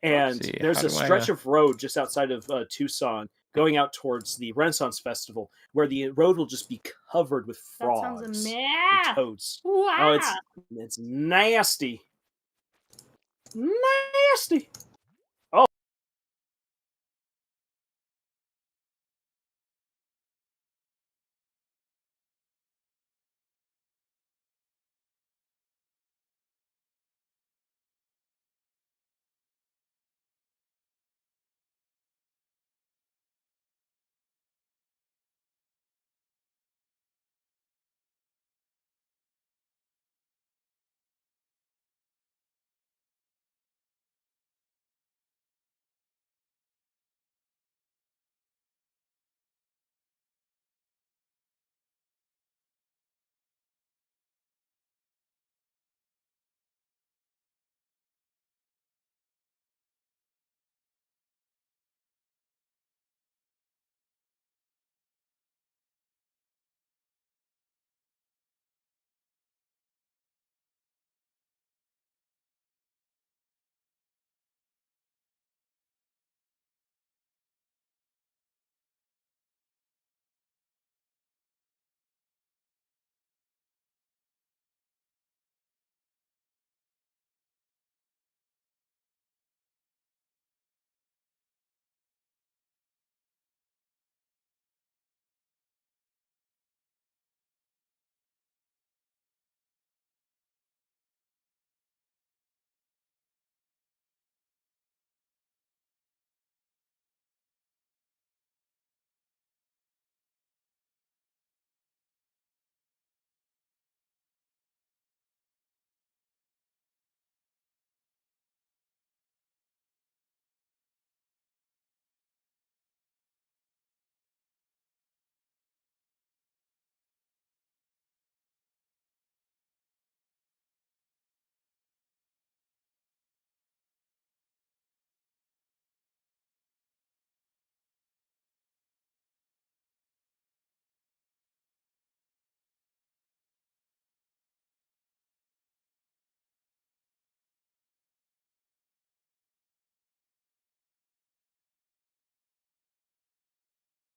And See, there's how a do stretch I, of road just outside of Tucson going out towards the Renaissance Festival where the road will just be covered with That sounds frogs and amazing. toads. Wow. Oh, it's nasty. Nasty. Oh.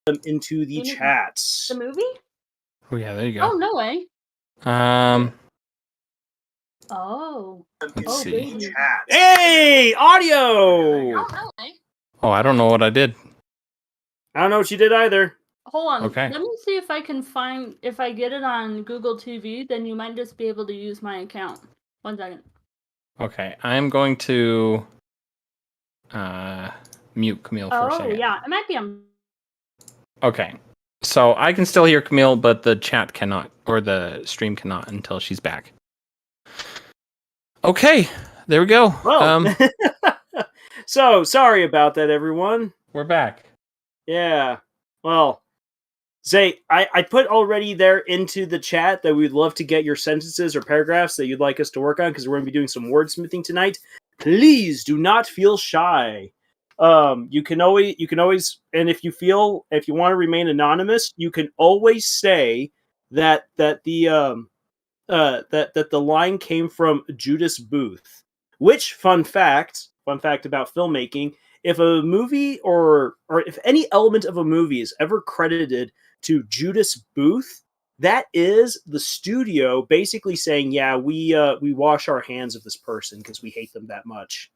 Them into the chats. The movie? oh yeah, there you Oh, go. no way. Oh. Let's see. Baby. Hey, audio. Oh, no way. Oh, I don't know what I did. I don't know what you did either. Hold on. Okay. Let me see if I can find, if I get it on Google TV, then you might just be able to use my account. 1 second. Okay, I'm going to mute Camille for a second. Oh, yeah. It might be on. Okay. So I can still hear Camille, but the chat cannot, or the stream cannot until she's back. Okay, there we go. Well, so sorry about that, everyone. We're back. Yeah. Well, Zay, I put already there into the chat that we'd love to get your sentences or paragraphs that you'd like us to work on because we're going to be doing some wordsmithing tonight. Please do not feel shy. You can always, and if you want to remain anonymous, you can always say that the line came from Judas Booth. Which fun fact about filmmaking, if a movie or if any element of a movie is ever credited to Judas Booth, that is the studio basically saying, yeah, we wash our hands of this person because we hate them that much.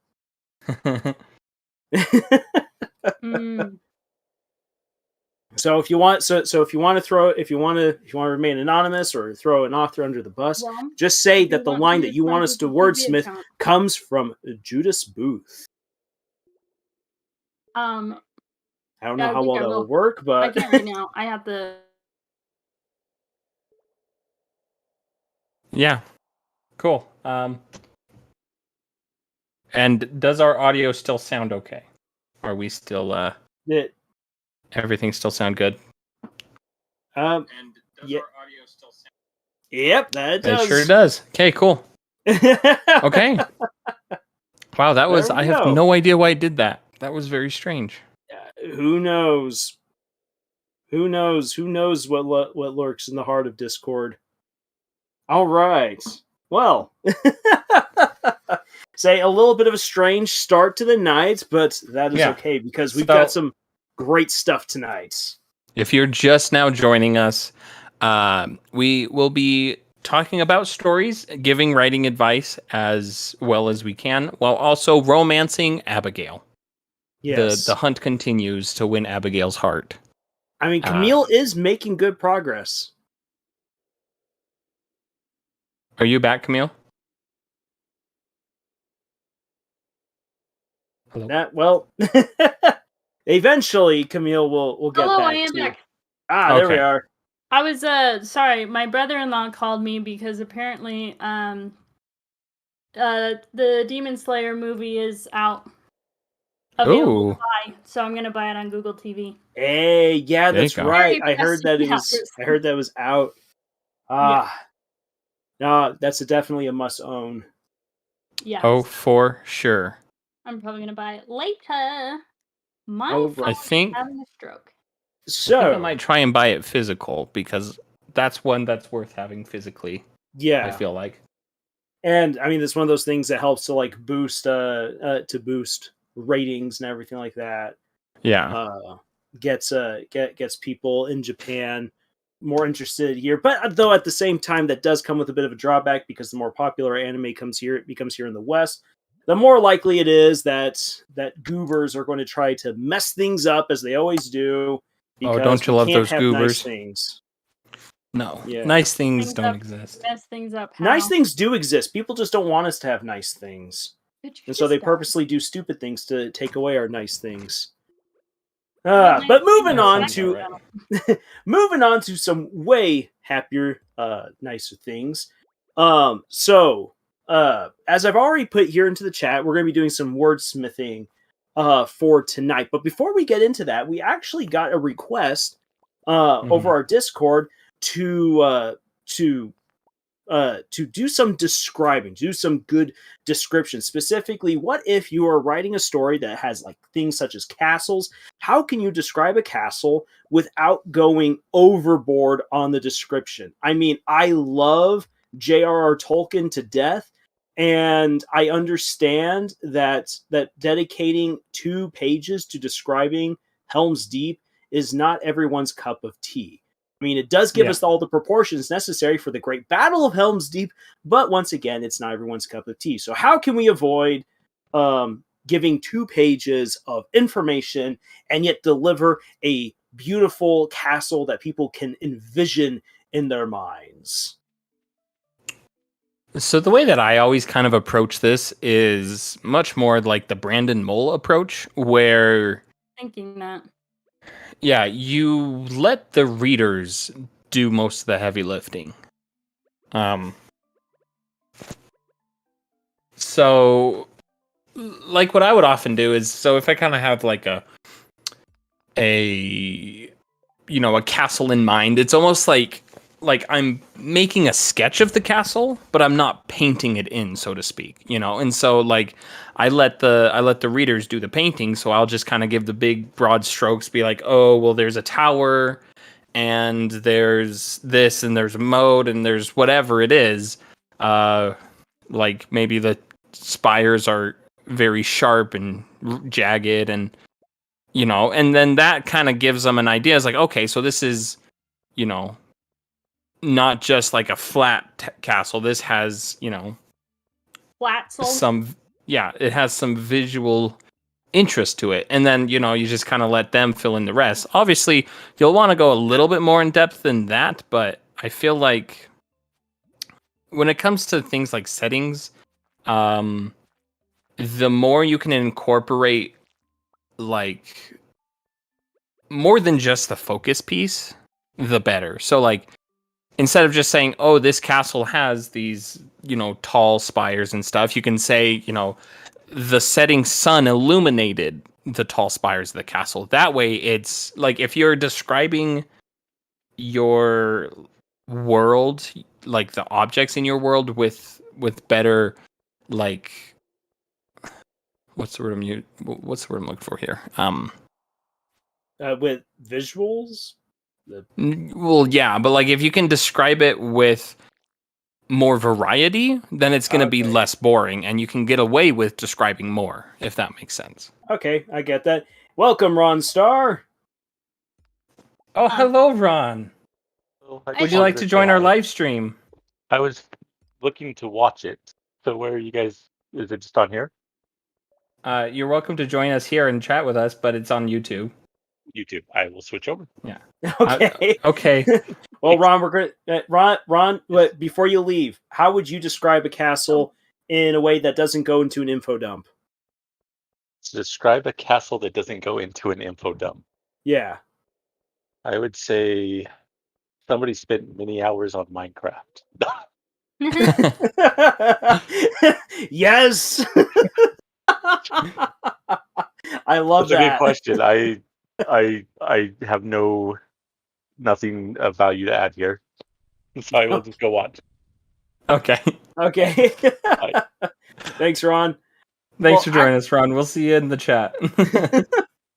So if you want to remain anonymous or throw an author under the bus, just say that the line that you want us to wordsmith comes from Judas Booth. I don't know how well that will work, but I can't right now. I have the. Yeah. Cool. And does our audio still sound okay? Are we still everything still sound good? And does our audio still sound? Yep, that does. It sure does. Okay, cool. Okay. Wow, that was I have no idea why it did that. That was very strange. Who knows? Who knows what lurks in the heart of Discord? All right. Well, say a little bit of a strange start to the night, but that is okay because we've got some great stuff tonight. If you're just now joining us, we will be talking about stories, giving writing advice as well as we can, while also romancing Abigail. Yes. The hunt continues to win Abigail's heart. I mean, Camille is making good progress. Are you back, Camille? Hello? Eventually Camille will get back. I am back. There we are. I was sorry, my brother-in-law called me because apparently the Demon Slayer movie is out. Available to buy, so I'm gonna buy it on Google TV. Hey, yeah, that's right. I heard that was out. No, that's definitely a must own. Yeah. Oh, for sure. I'm probably gonna buy it later. My phone's having a stroke. So I think I might try and buy it physical because that's one that's worth having physically. Yeah, I feel like. And I mean, it's one of those things that helps to like boost ratings and everything like that. Yeah, gets people in Japan more interested here. But though at the same time, that does come with a bit of a drawback because the more popular anime becomes here in the West, the more likely it is that goobers are going to try to mess things up as they always do. Oh, don't you love those goobers? Nice things. No, nice things don't exist. Mess things up. How? Nice things do exist. People just don't want us to have nice things, and so they purposely do stupid things to take away our nice things. But moving on to some way happier, nicer things. So as I've already put here into the chat, we're going to be doing some wordsmithing for tonight. But before we get into that, we actually got a request over our Discord to do some describing, do some good description. Specifically, what if you are writing a story that has like things such as castles? How can you describe a castle without going overboard on the description? I mean, I love J.R.R. Tolkien to death, and I understand that dedicating 2 pages to describing Helm's Deep is not everyone's cup of tea. I mean, it does give us all the proportions necessary for the great battle of Helm's Deep, but once again, it's not everyone's cup of tea. So how can we avoid giving 2 pages of information and yet deliver a beautiful castle that people can envision in their minds? So the way that I always kind of approach this is much more like the Brandon Mole approach, where... Thinking that. Yeah, you let the readers do most of the heavy lifting. So, like what I would often do is, so if I kind of have like a castle in mind, it's almost like I'm making a sketch of the castle, but I'm not painting it in, so to speak, And so like I let the readers do the painting, so I'll just kind of give the big broad strokes, be like, oh, well, there's a tower and there's this and there's a moat and there's whatever it is. Like maybe the spires are very sharp and jagged and and then that kind of gives them an idea. It's like, okay, so this is, not just like a flat castle. This has, it has some visual interest to it. And then, you just kind of let them fill in the rest. Obviously, you'll want to go a little bit more in depth than that, but I feel like when it comes to things like settings, the more you can incorporate like more than just the focus piece, the better. So like, instead of just saying, oh, this castle has these, tall spires and stuff, you can say, the setting sun illuminated the tall spires of the castle. That way, it's like if you're describing your world, like the objects in your world with better, like, what's the word I'm looking for here? With visuals? Well, yeah, but like if you can describe it with more variety, then it's going to be Okay. less boring, and you can get away with describing more, if that makes sense. Okay, I get that. Welcome, Ron Star. Oh, hello, Ron. Well, I Would you like to join our live stream? I was looking to watch it. So where are you guys? Is it just on here? You're welcome to join us here and chat with us, but it's on YouTube. YouTube. I will switch over. Okay. Okay. Well, Ron, we're gonna Ron. Before you leave, how would you describe a castle in a way that doesn't go into an info dump? To describe a castle that doesn't go into an info dump, Yeah. I would say somebody spent many hours on Minecraft. Yes. I love That's a good that. question. I have nothing of value to add here, so I will just go watch. Okay. Okay. Thanks, Ron. Thanks for joining us, Ron. We'll see you in the chat.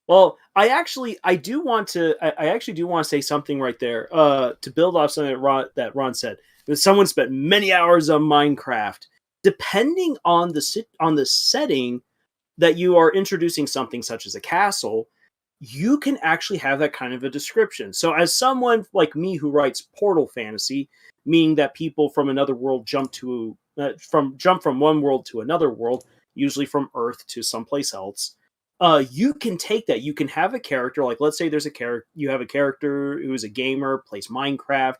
Well, I actually do want to say something right there. To build off something that Ron said. That someone spent many hours on Minecraft. Depending on the setting that you are introducing something such as a castle, you can actually have that kind of a description. So as someone like me who writes portal fantasy, meaning that people from another world jump from one world to another world, usually from Earth to someplace else, you can take that. You can have a character, like let's say you have a character who is a gamer, plays Minecraft,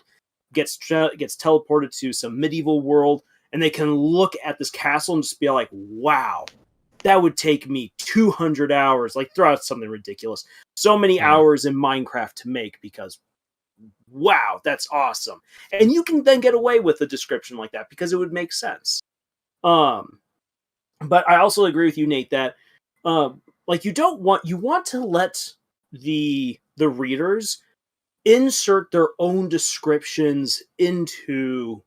gets teleported to some medieval world, and they can look at this castle and just be like, wow, that would take me 200 hours. Like, throw out something ridiculous. So many hours in Minecraft to make because, wow, that's awesome. And you can then get away with a description like that because it would make sense. But I also agree with you, Nate, that like you want to let the readers insert their own descriptions into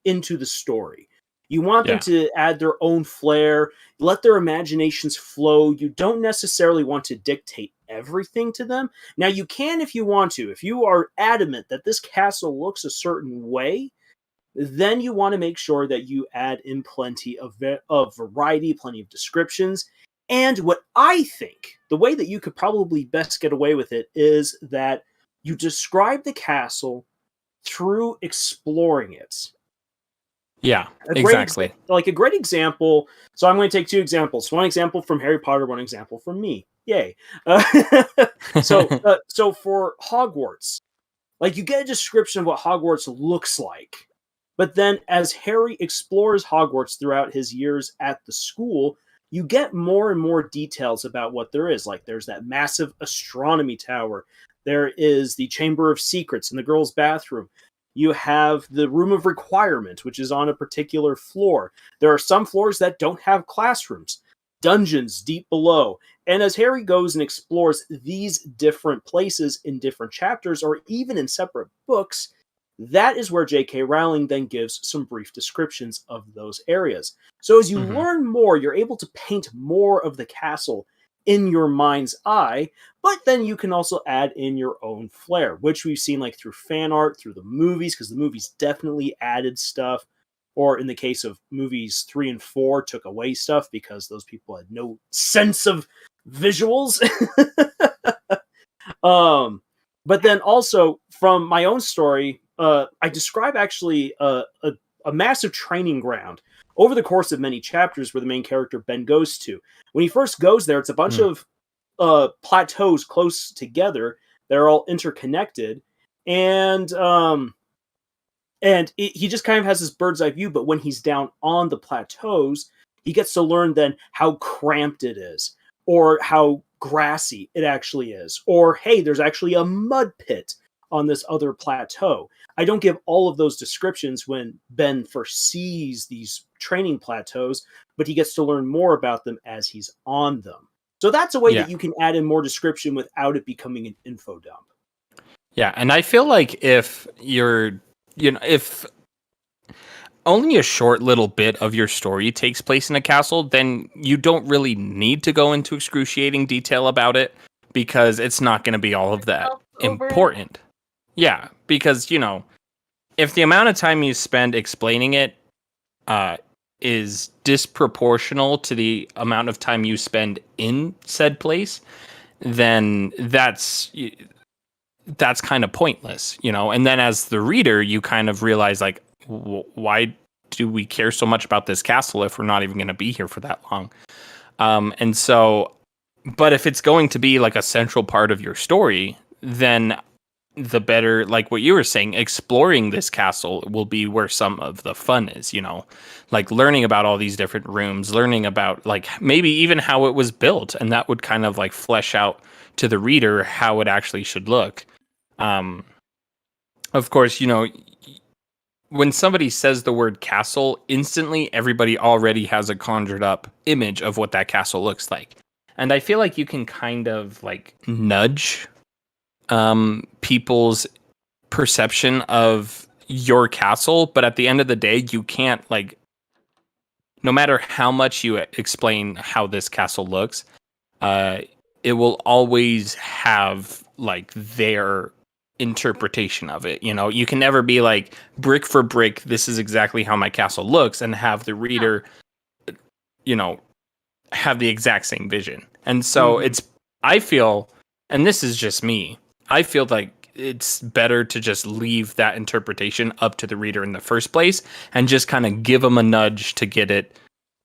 the story. You want them to add their own flair, let their imaginations flow. You don't necessarily want to dictate everything to them. Now, you can if you want to. If you are adamant that this castle looks a certain way, then you want to make sure that you add in plenty of variety, plenty of descriptions. And what I think, the way that you could probably best get away with it is that you describe the castle through exploring it. Yeah, exactly. Like a great example. So I'm going to take two examples. One example from Harry Potter, one example from me. Yay. So for Hogwarts, like you get a description of what Hogwarts looks like. But then as Harry explores Hogwarts throughout his years at the school, you get more and more details about what there is. Like there's that massive astronomy tower. There is the Chamber of Secrets in the girls' bathroom. You have the Room of Requirement, which is on a particular floor. There are some floors that don't have classrooms, dungeons deep below. And as Harry goes and explores these different places in different chapters or even in separate books, that is where J.K. Rowling then gives some brief descriptions of those areas. So as you learn more, you're able to paint more of the castle in your mind's eye, but then you can also add in your own flair, which we've seen like through fan art, through the movies, because the movies definitely added stuff, or in the case of movies 3 and 4, took away stuff because those people had no sense of visuals. But then also from my own story, I describe actually a massive training ground over the course of many chapters where the main character Ben goes to. When he first goes there, it's a bunch of plateaus close together. They're all interconnected, and he just kind of has this bird's eye view. But when he's down on the plateaus, he gets to learn then how cramped it is, or how grassy it actually is, or hey, there's actually a mud pit on this other plateau. I don't give all of those descriptions when Ben first sees these training plateaus, but he gets to learn more about them as he's on them. So that's a way that you can add in more description without it becoming an info dump. Yeah, and I feel like if if only a short little bit of your story takes place in a castle, then you don't really need to go into excruciating detail about it because it's not going to be all of that important. Yeah, because, if the amount of time you spend explaining it is disproportional to the amount of time you spend in said place, then that's kind of pointless, you know. And then as the reader, you kind of realize like, why do we care so much about this castle if we're not even going to be here for that long? And so, but if it's going to be like a central part of your story, then the better, like what you were saying, exploring this castle will be where some of the fun is, you know, like learning about all these different rooms, learning about like maybe even how it was built. And that would kind of like flesh out to the reader how it actually should look. Of course, you know, when somebody says the word castle, instantly everybody already has a conjured up image of what that castle looks like. And I feel like you can kind of like nudge people's perception of your castle, but at the end of the day, you can't, like, no matter how much you explain how this castle looks, it will always have like their interpretation of it. You know, you can never be like brick for brick, this is exactly how my castle looks, and have the reader, you know, have the exact same vision. And so I feel, and this is just me, I feel like it's better to just leave that interpretation up to the reader in the first place and just kind of give them a nudge to get it,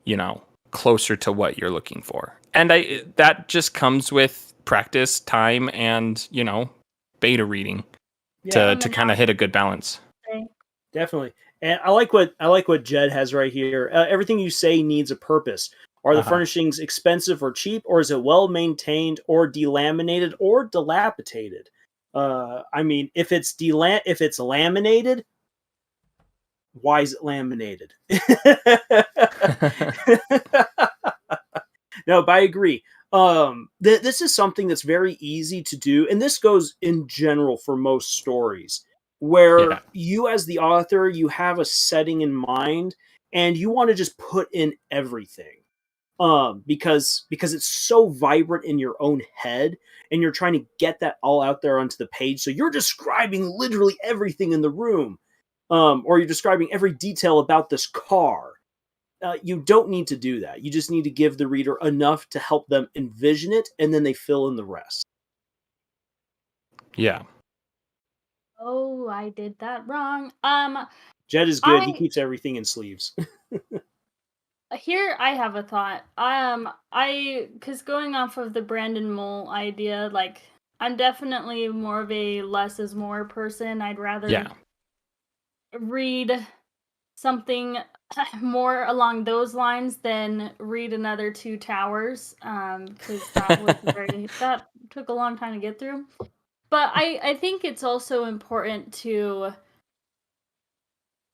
you know, closer to what you're looking for. And that just comes with practice, time, and, you know, beta reading to kind of hit a good balance. Definitely. And I like what Jed has right here. Everything you say needs a purpose. Are the furnishings expensive or cheap, or is it well maintained, or delaminated, or dilapidated? I mean, if it's laminated, why is it laminated? No, but I agree. This is something that's very easy to do, and this goes in general for most stories, where you as the author, you have a setting in mind, and you want to just put in everything. Because it's so vibrant in your own head, and you're trying to get that all out there onto the page. So you're describing literally everything in the room, or you're describing every detail about this car. You don't need to do that. You just need to give the reader enough to help them envision it, and then they fill in the rest. Yeah. Oh, I did that wrong. Jed is good. He keeps everything in sleeves. Here I have a thought. Because going off of the Brandon Mole idea, like, I'm definitely more of a less is more person. I'd rather read something more along those lines than read another Two Towers, because that took a long time to get through. But I think it's also important to,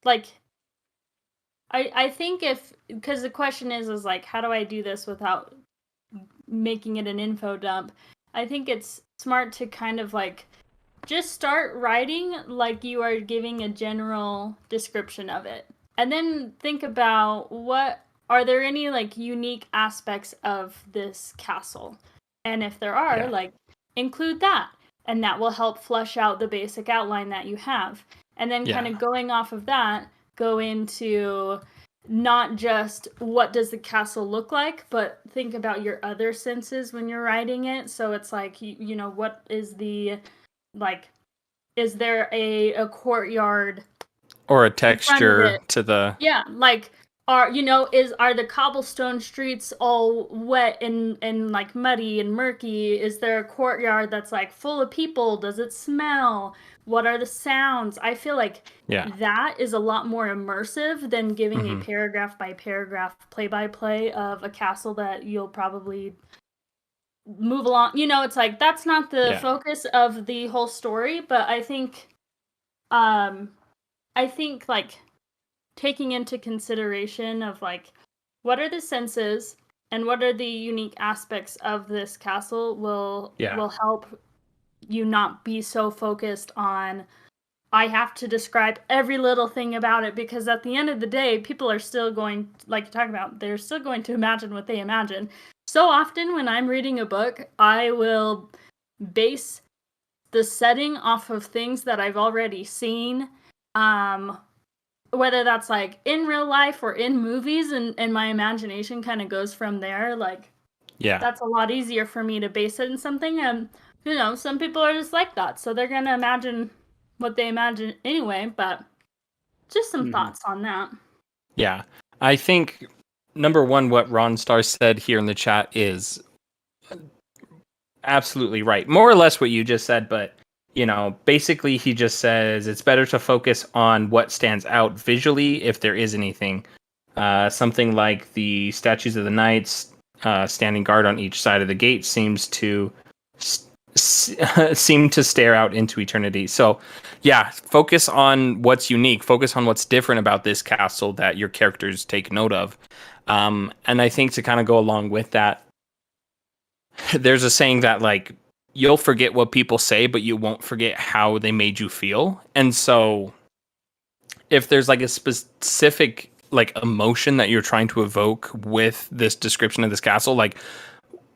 like, I think because the question is like, how do I do this without making it an info dump? I think it's smart to kind of like just start writing like you are giving a general description of it. And then think about are there any like unique aspects of this castle? And if there are, like, include that. And that will help flesh out the basic outline that you have. And then kind of going off of that, go into not just what does the castle look like, but think about your other senses when you're writing it. So it's like, you know, what is the, like, is there a courtyard or a texture to the like, are the cobblestone streets all wet and like muddy and murky? Is there a courtyard that's like full of people? Does it smell? What are the sounds? I feel like that is a lot more immersive than giving a paragraph by paragraph play by play of a castle that you'll probably move along. You know, it's like that's not the focus of the whole story, but I think like taking into consideration of like what are the senses and what are the unique aspects of this castle will help you not be so focused on I have to describe every little thing about it, because at the end of the day, people are still going, like you talk about, they're still going to imagine what they imagine. So often when I'm reading a book, I will base the setting off of things that I've already seen, Whether that's like in real life or in movies, and my imagination kind of goes from there. Like, Yeah. that's a lot easier for me to base it in something. And some people are just like that, so they're gonna imagine what they imagine anyway. But just some thoughts on that. Yeah. I think number one, what Ron Star said here in the chat is absolutely right. More or less what you just said, but basically he just says it's better to focus on what stands out visually if there is anything. Something like the statues of the knights standing guard on each side of the gate seems to seem to stare out into eternity. So, yeah, focus on what's unique. Focus on what's different about this castle that your characters take note of. And I think to kind of go along with that, there's a saying that like you'll forget what people say, but you won't forget how they made you feel. And so, if there's like a specific like emotion that you're trying to evoke with this description of this castle, like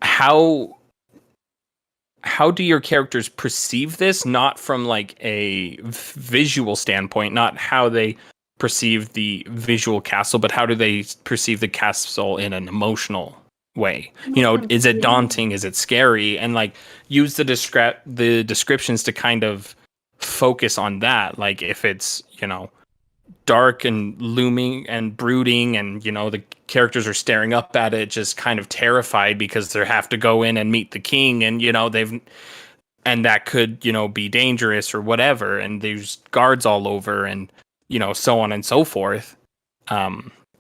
how do your characters perceive this, not from like a visual standpoint, not how they perceive the visual castle, but how do they perceive the castle in an emotional way? Is it daunting? Is it scary? And like use the descriptions to kind of focus on that. Like if it's, dark and looming and brooding and the characters are staring up at it just kind of terrified because they have to go in and meet the king, and and that could be dangerous or whatever, and there's guards all over and so on and so forth,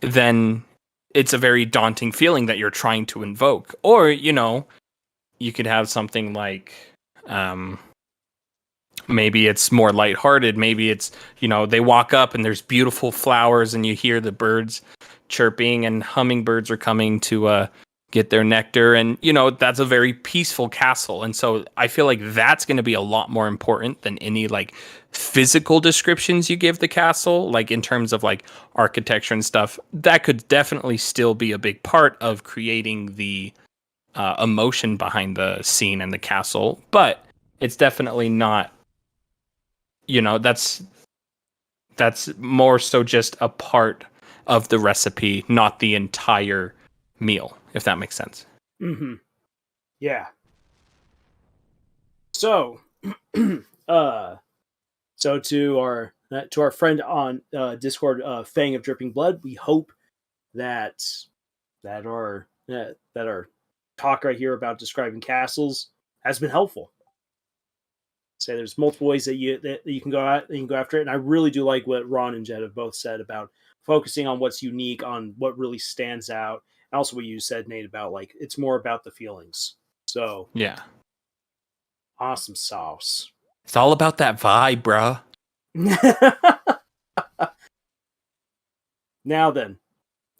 then it's a very daunting feeling that you're trying to invoke. Or you could have something like maybe it's more lighthearted. Maybe it's, they walk up and there's beautiful flowers and you hear the birds chirping and hummingbirds are coming to get their nectar. And, that's a very peaceful castle. And so I feel like that's going to be a lot more important than any like physical descriptions you give the castle, like in terms of like architecture and stuff. That could definitely still be a big part of creating the emotion behind the scene and the castle. But it's definitely not, that's more so just a part of the recipe, not the entire meal, if that makes sense. Mm-hmm. Yeah. So, so to our friend on Discord, Fang of Dripping Blood, we hope that our talk right here about describing castles has been helpful. Say there's multiple ways that you can go after it, and I really do like what Ron and Jed have both said about focusing on what's unique, on what really stands out, and also what you said, Nate, about like it's more about the feelings. So yeah, awesome sauce. It's all about that vibe, bruh. Now then,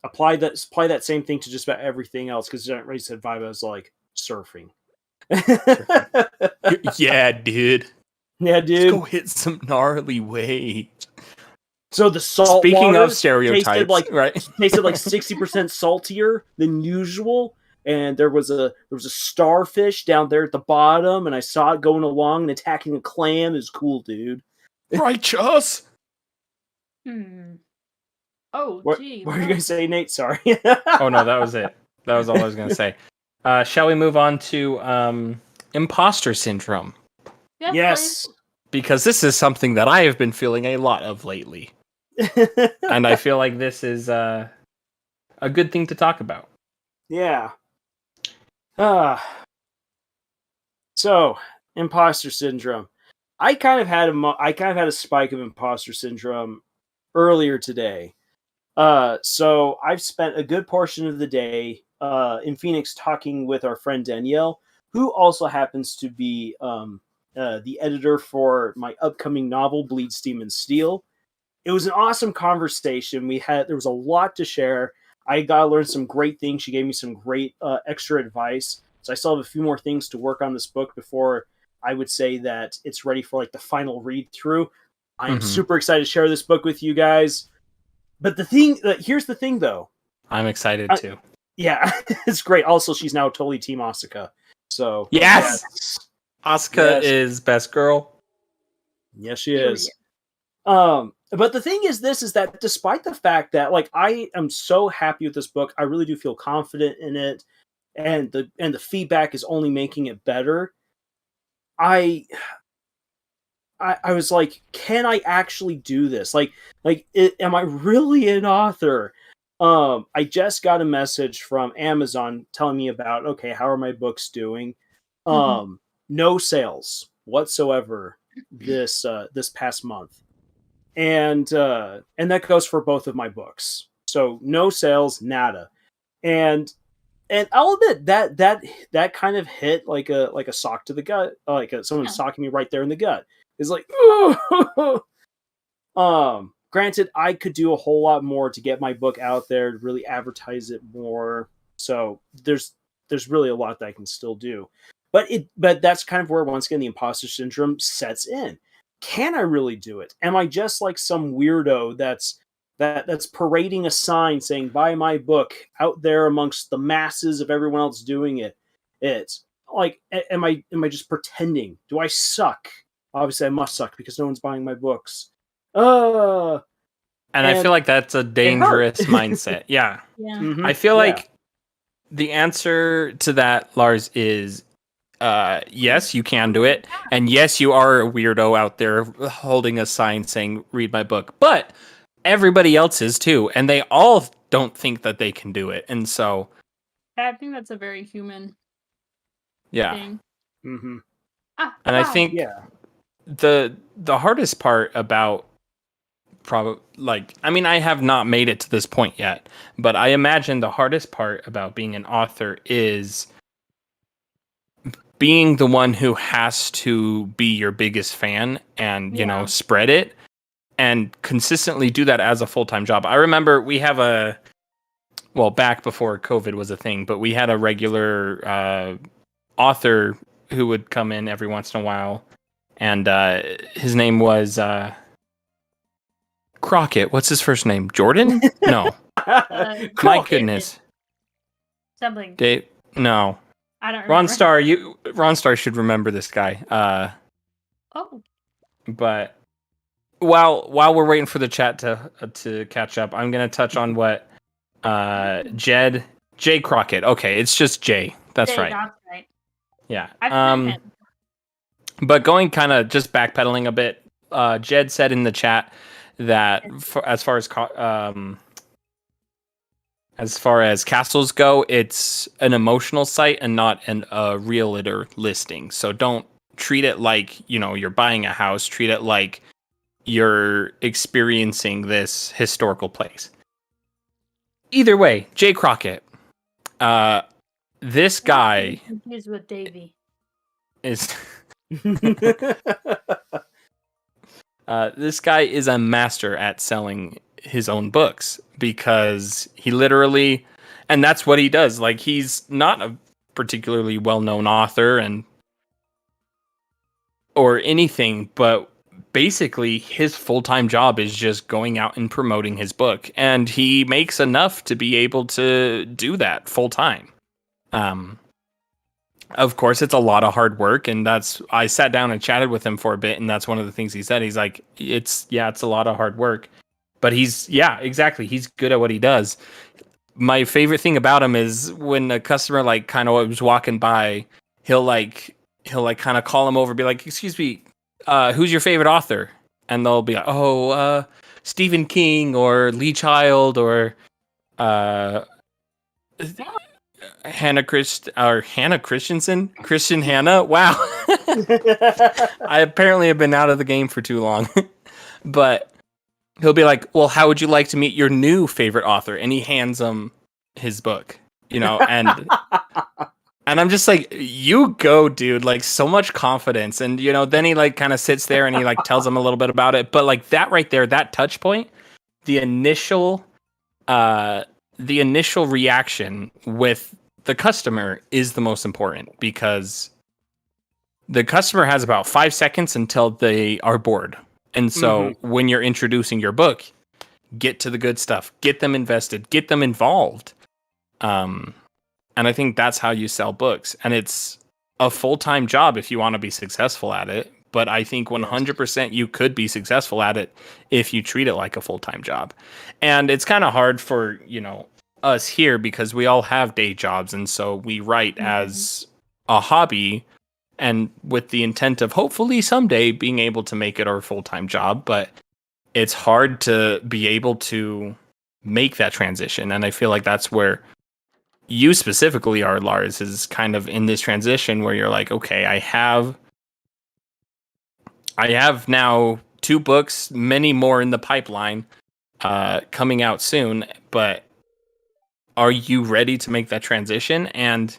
apply that same thing to just about everything else, because Ray said vibe. I was like surfing. Yeah, dude. Yeah, dude. Let's go hit some gnarly waves. So the salt. Speaking of stereotypes, tasted like 60% saltier than usual, and there was a starfish down there at the bottom, and I saw it going along and attacking a clam. It was cool, dude. Righteous. Oh, gee. What were you gonna say, Nate? Sorry. Oh no, that was it. That was all I was gonna say. Shall we move on to imposter syndrome? Yes. Please. Because this is something that I have been feeling a lot of lately. And I feel like this is a good thing to talk about. Yeah. So, imposter syndrome. I kind of had a spike of imposter syndrome earlier today. So I've spent a good portion of the day in Phoenix talking with our friend Danielle, who also happens to be the editor for my upcoming novel, Bleed, Steam, and Steel. It was an awesome conversation. There was a lot to share. I got to learn some great things. She gave me some great extra advice. So I still have a few more things to work on this book before I would say that it's ready for like the final read through. I am super excited to share this book with you guys. But here's the thing though. I'm excited too. Yeah, it's great. Also, she's now totally Team Asuka. So yes. Asuka is best girl. Yes, she is. But the thing is that despite the fact that like I am so happy with this book, I really do feel confident in it, and the feedback is only making it better. I was like, can I actually do this? Am I really an author? I just got a message from Amazon telling me about, okay, how are my books doing? No sales whatsoever this past month, and that goes for both of my books. So no sales, nada, and I'll admit that kind of hit like a sock to the gut, like someone socking me right there in the gut. It's like, granted, I could do a whole lot more to get my book out there, to really advertise it more. So there's really a lot that I can still do. But that's kind of where, once again, the imposter syndrome sets in. Can I really do it? Am I just like some weirdo that's parading a sign saying buy my book out there amongst the masses of everyone else doing it? It's like, am I just pretending? Do I suck? Obviously, I must suck because no one's buying my books. And I feel like that's a dangerous mindset. Yeah. Yeah. I feel like the answer to that, Lars, is yes, you can do it. And yes, you are a weirdo out there holding a sign saying, read my book. But everybody else is too. And they all don't think that they can do it. And so I think that's a very human thing. Mm-hmm. And I think the hardest part about I have not made it to this point yet, but I imagine the hardest part about being an author is being the one who has to be your biggest fan and, spread it and consistently do that as a full-time job. I remember we have back before COVID was a thing, but we had a regular author who would come in every once in a while, and his name was Crockett. What's his first name? Jordan? No. My goodness. Something. Dave? No. I don't remember. Ron Star should remember this guy. Oh. But while we're waiting for the chat to catch up, I'm gonna touch on what Jay Crockett. Okay, it's just Jay. That's right. That's right. Yeah. I've heard him. But going kind of just backpedaling a bit, Jed said in the chat that as far as castles go, it's an emotional site and not a realtor listing. So don't treat it like, you're buying a house. Treat it like you're experiencing this historical place. Either way, Jay Crockett, this guy confused with Davey is this guy is a master at selling his own books, because he literally, and that's what he does. Like, he's not a particularly well-known author or anything, but basically his full-time job is just going out and promoting his book, and he makes enough to be able to do that full-time. Of course, it's a lot of hard work, and I sat down and chatted with him for a bit, and that's one of the things he said. He's like, it's a lot of hard work, but he's good at what he does. My favorite thing about him is when a customer like kind of was walking by, he'll kind of call him over, be like, excuse me, who's your favorite author? And they'll be like, Stephen King or Lee Child or Hannah Christensen? Christian Hannah? Wow. I apparently have been out of the game for too long. But he'll be like, well, how would you like to meet your new favorite author? And he hands him his book, and I'm just like, you go, dude, like, so much confidence. And, then he like kind of sits there and he like tells him a little bit about it. But like that right there, that touch point, the initial reaction with the customer is the most important, because the customer has about 5 seconds until they are bored. And so when you're introducing your book, get to the good stuff, get them invested, get them involved. And I think that's how you sell books. And it's a full-time job if you want to be successful at it. but I think 100% you could be successful at it if you treat it like a full-time job. And it's kind of hard for, us here because we all have day jobs, and so we write as a hobby and with the intent of hopefully someday being able to make it our full-time job, but it's hard to be able to make that transition. And I feel like that's where you specifically are, Lars, is kind of in this transition where you're like, okay, I have now 2 books, many more in the pipeline, coming out soon, but are you ready to make that transition? And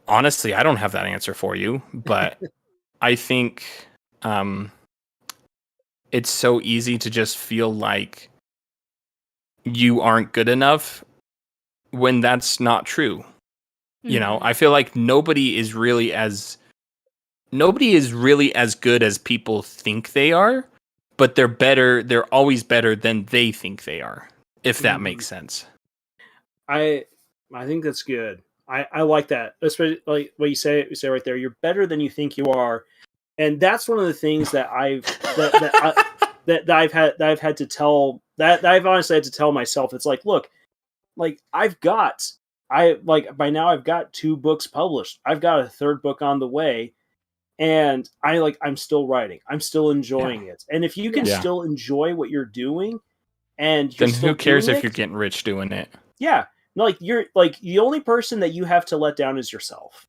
honestly, I don't have that answer for you, but I think it's so easy to just feel like you aren't good enough when that's not true. I feel like nobody is really as good as people think they are, but they're always better than they think they are, if that makes sense. I think that's good. I like that, especially like what you say right there. You're better than you think you are, and that's one of the things that I've had to tell that I've honestly had to tell myself. It's like, look, like by now I've got 2 books published. I've got a 3rd book on the way, and I'm still writing. I'm still enjoying it. And if you can still enjoy what you're doing, and then who cares if you're getting rich doing it? Yeah. Like you're like the only person that you have to let down is yourself.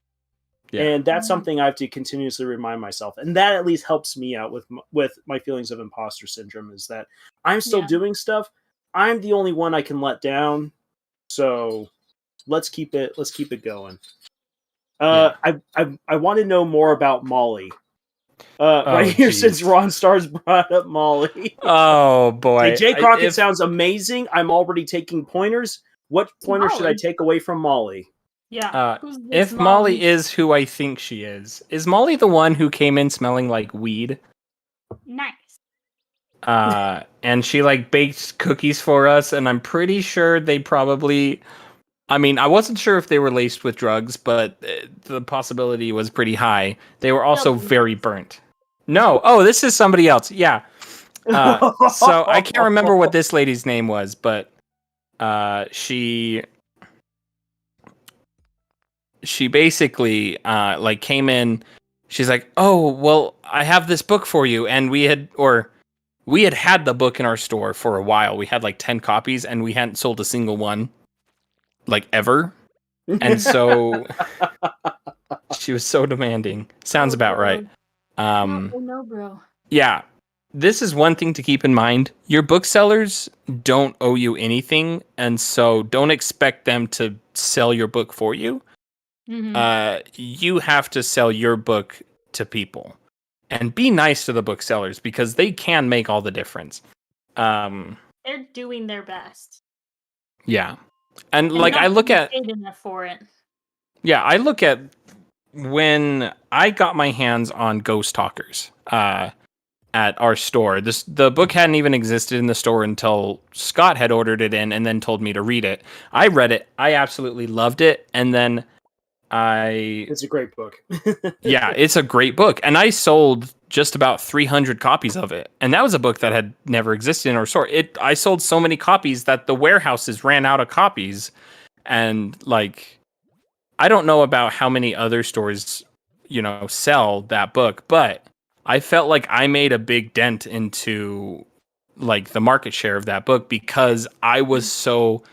Yeah. And that's something I have to continuously remind myself. And that at least helps me out with my feelings of imposter syndrome, is that I'm still doing stuff. I'm the only one I can let down. So let's keep it going. I want to know more about Molly. Right here, since Ron Stars brought up Molly. Oh boy. Hey, Jay Crockett sounds amazing. I'm already taking pointers. What pointer should I take away from Molly? Yeah. If Molly is who I think she is Molly the one who came in smelling like weed? Nice. And she baked cookies for us, and I'm pretty sure they probably, I wasn't sure if they were laced with drugs, but the possibility was pretty high. They were also very burnt. No. Oh, this is somebody else. Yeah. So I can't remember what this lady's name was, but she basically came in. She's like, "Oh, well, I have this book for you," and we had the book in our store for a while. We had 10 copies, and we hadn't sold a single one, ever. And so she was so demanding. Sounds about right. No, bro. Yeah. This is one thing to keep in mind. Your booksellers don't owe you anything, and so don't expect them to sell your book for you. You have to sell your book to people, and be nice to the booksellers because they can make all the difference. They're doing their best. Yeah, and I look at for it. Yeah, I look at when I got my hands on Ghost Talkers at our store. The book hadn't even existed in the store until Scott had ordered it in and then told me to read it. I read it. I absolutely loved it. And then It's a great book. Yeah, it's a great book. And I sold just about 300 copies of it. And that was a book that had never existed in our store. I sold so many copies that the warehouses ran out of copies. And I don't know about how many other stores, sell that book, but I felt like I made a big dent into the market share of that book because I was so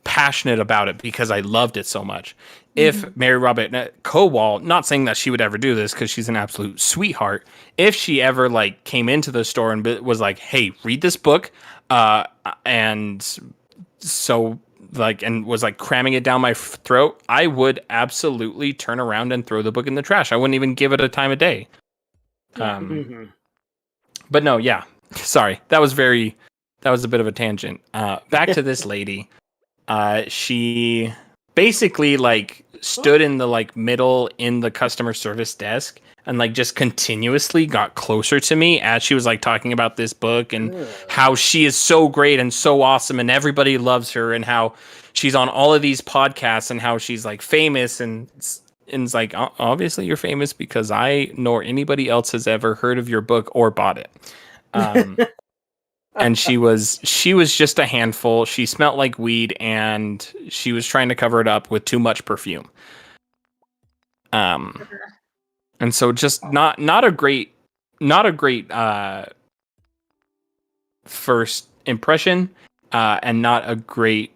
passionate about it because I loved it so much. If Mary Robert Kowal, not saying that she would ever do this because she's an absolute sweetheart, if she ever came into the store and was like, "Hey, read this book," and so and was cramming it down my throat, I would absolutely turn around and throw the book in the trash. I wouldn't even give it a time of day. But no, yeah. Sorry. That was a bit of a tangent. Back to this lady. She basically stood in the middle in the customer service desk and just continuously got closer to me as she was talking about this book and how she is so great and so awesome and everybody loves her and how she's on all of these podcasts and how she's famous, and and it's like, Obviously you're famous because I nor anybody else has ever heard of your book or bought it." And she was just a handful. She smelled like weed, and she was trying to cover it up with too much perfume. And so just not a great first impression, and not a great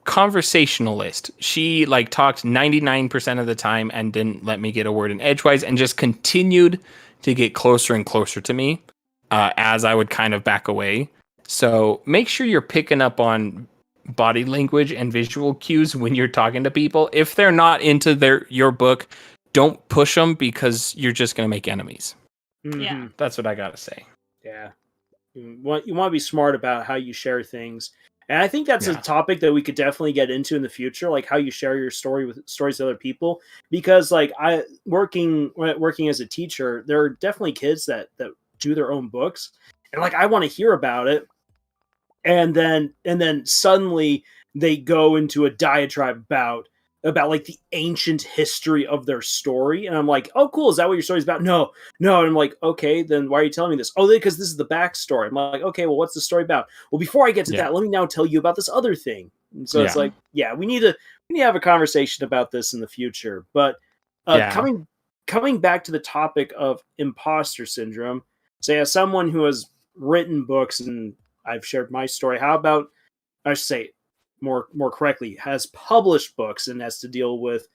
conversationalist. She like talked 99% of the time and didn't let me get a word in edgewise, and just continued to get closer and closer to me as I would kind of back away. So make sure you're picking up on body language and visual cues when you're talking to people. If they're not into your book, don't push them, because you're just going to make enemies. Yeah. That's what I got to say. Yeah. You want to be smart about how you share things. And I think that's a Yeah. topic that we could definitely get into in the future, like how you share your stories with other people. Because like working as a teacher, there are definitely kids that do their own books, and like I want to hear about it, and then suddenly they go into a diatribe about like the ancient history of their story, and I'm like, oh cool, is that what your story's about? No, and I'm like, okay, then why are you telling me this? Oh, because this is the backstory. I'm like, okay, well, what's the story about? Well, before I get to that, let me now tell you about this other thing. And so it's like, yeah, we need to have a conversation about this in the future. But coming back to the topic of imposter syndrome, say as someone who has written books and I've shared my story, how about, I should say more correctly, has published books and has to deal with,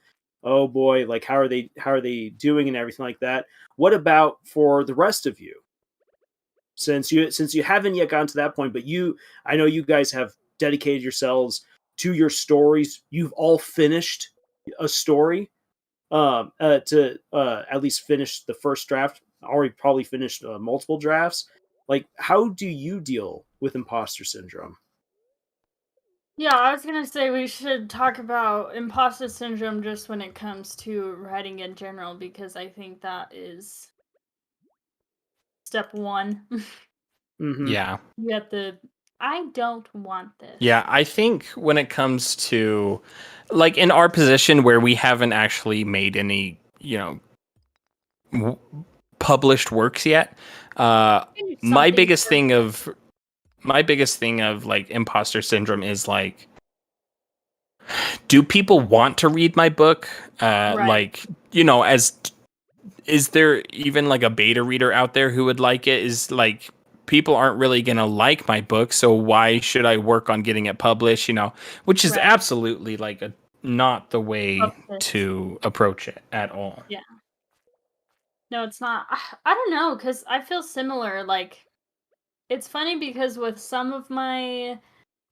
oh boy, like how are they doing and everything like that. What about for the rest of you? Since you haven't yet gotten to that point, but I know you guys have dedicated yourselves to your stories. You've all finished a story, to at least finish the first draft. Already probably finished multiple drafts. Like, how do you deal with imposter syndrome? Yeah, I was gonna say we should talk about imposter syndrome just when it comes to writing in general, because I think that is step one. Mm-hmm. Yeah. You have to, I don't want this. Yeah, I think when it comes to, like, in our position where we haven't actually made any, published works yet, my biggest thing of like imposter syndrome is like, do people want to read my book? Like, is there even like a beta reader out there who would like it? Is like, people aren't really going to like my book, so why should I work on getting it published, which is absolutely like not the way to approach it at all. Yeah. No, it's not. I don't know, because I feel similar. Like, it's funny because with some of my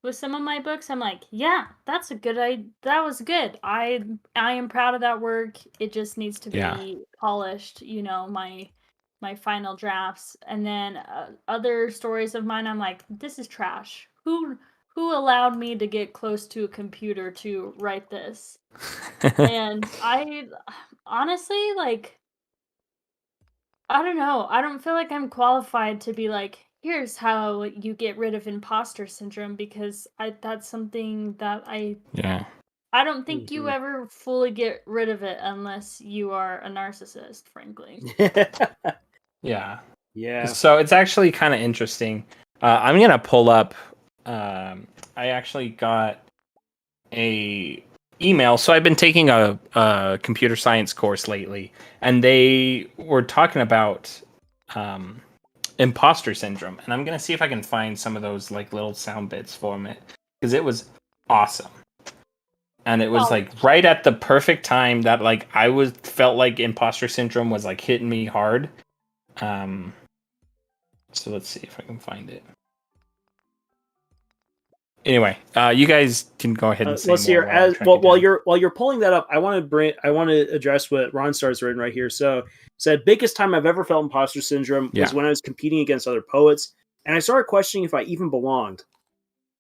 books, I'm like, yeah, that's a good idea. That was good. I am proud of that work. It just needs to be polished, my final drafts. And then other stories of mine, I'm like, this is trash. Who allowed me to get close to a computer to write this? And I honestly, like, I don't know. I don't feel like I'm qualified to be like, here's how you get rid of imposter syndrome, because that's something that I don't think you ever fully get rid of it unless you are a narcissist, frankly. Yeah. Yeah. So it's actually kind of interesting. I'm going to pull up, I actually got a email. So I've been taking a computer science course lately, and they were talking about imposter syndrome, and I'm gonna see if I can find some of those like little sound bits for it, because it was awesome, and it was like right at the perfect time that like felt like imposter syndrome was like hitting me hard. So let's see if I can find it. Anyway, you guys can go ahead and say let's hear more while you're pulling that up. I want to address what Ron Star's written right here. So, said biggest time I've ever felt imposter syndrome was when I was competing against other poets, and I started questioning if I even belonged.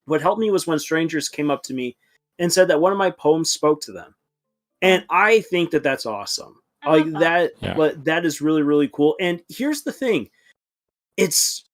What helped me was when strangers came up to me and said that one of my poems spoke to them, and I think that that's awesome. Like that, that is really, really cool. And here's the thing: it's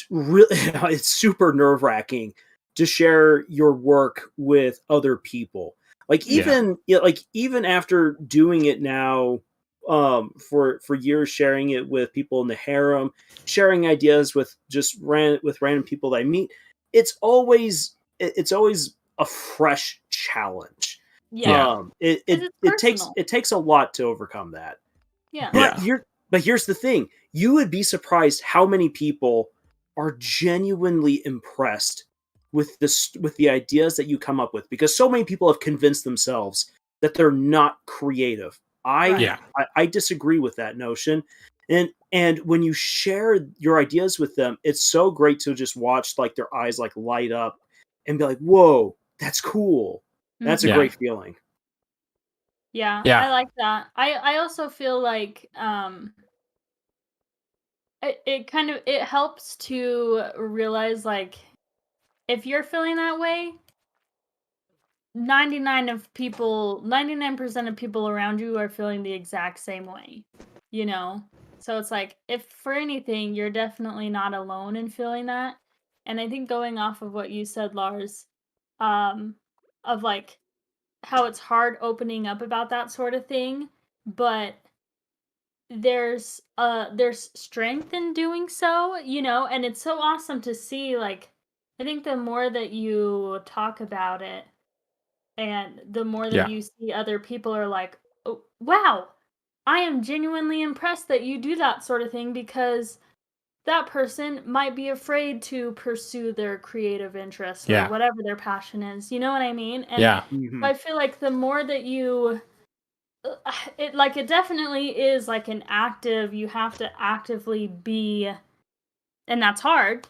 really it's super nerve-wracking to share your work with other people. Like even like even after doing it now, for years, sharing it with people in the harem, sharing ideas with just random people that I meet, it's always a fresh challenge. Yeah. It 'Cause it, it's it takes personal. it takes a lot to overcome that. Yeah. But Yeah. here's the thing. You would be surprised how many people are genuinely impressed with the ideas that you come up with, because so many people have convinced themselves that they're not creative. Right. Yeah. I disagree with that notion. And when you share your ideas with them, it's so great to just watch like their eyes like light up and be like, "Whoa, that's cool." That's a Mhm. Yeah. great feeling. Yeah, Yeah. I like that. I also feel like it kind of it helps to realize like if you're feeling that way, 99% of people around you are feeling the exact same way, you know? So it's like, if for anything, you're definitely not alone in feeling that. And I think going off of what you said, Lars, um, of like how it's hard opening up about that sort of thing, but there's strength in doing so, and it's so awesome to see like I think the more that you talk about it and the more that Yeah. you see other people are like, oh, wow, I am genuinely impressed that you do that sort of thing, because that person might be afraid to pursue their creative interest or Yeah. whatever their passion is. You know what I mean? And Yeah. Mhm. I feel like the more that you it definitely is like an active, you have to actively be, and that's hard,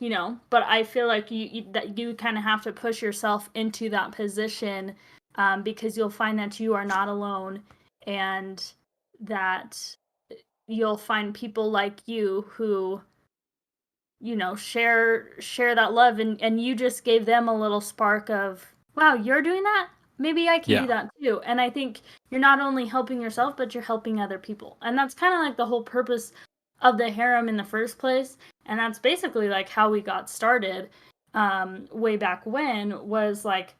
but I feel like that you kind of have to push yourself into that position, because you'll find that you are not alone, and that you'll find people like you who share that love, and you just gave them a little spark of, wow, you're doing that, maybe I can do Yeah. that too. And I think you're not only helping yourself, but you're helping other people, and that's kind of like the whole purpose of the harem in the first place. And that's basically like how we got started, way back when, was like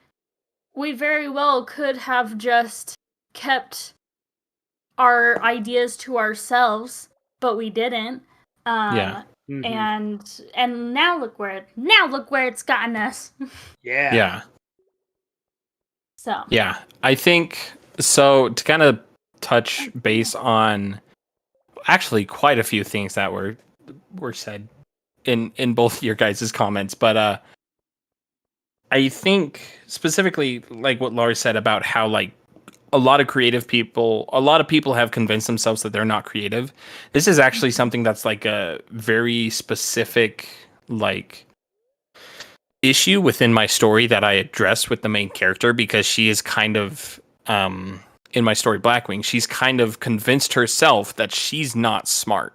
we very well could have just kept our ideas to ourselves, but we didn't. Yeah. Um, Mhm. and now look where it's gotten us. Yeah. Yeah. So Yeah. I think so. To kind of touch base on actually quite a few things that were said in both your guys' comments, but I think specifically like what Lars said about how like a lot of people have convinced themselves that they're not creative. This is actually something that's like a very specific like issue within my story that I address with the main character, because she is kind of in my story Blackwing, she's kind of convinced herself that she's not smart,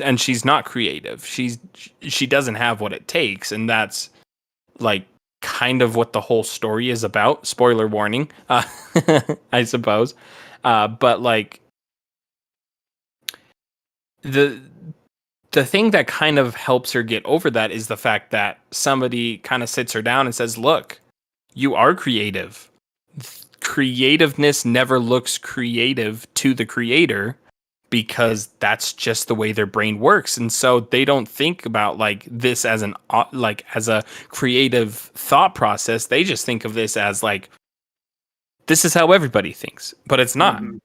and she's not creative. She doesn't have what it takes, and that's like kind of what the whole story is about. Spoiler warning, I suppose. But like the the thing that kind of helps her get over that is the fact that somebody kind of sits her down and says, "Look, you are creative. Creativeness never looks creative to the creator, because that's just the way their brain works, and so they don't think about like this as as a creative thought process. They just think of this as like, this is how everybody thinks, but it's not. Mhm.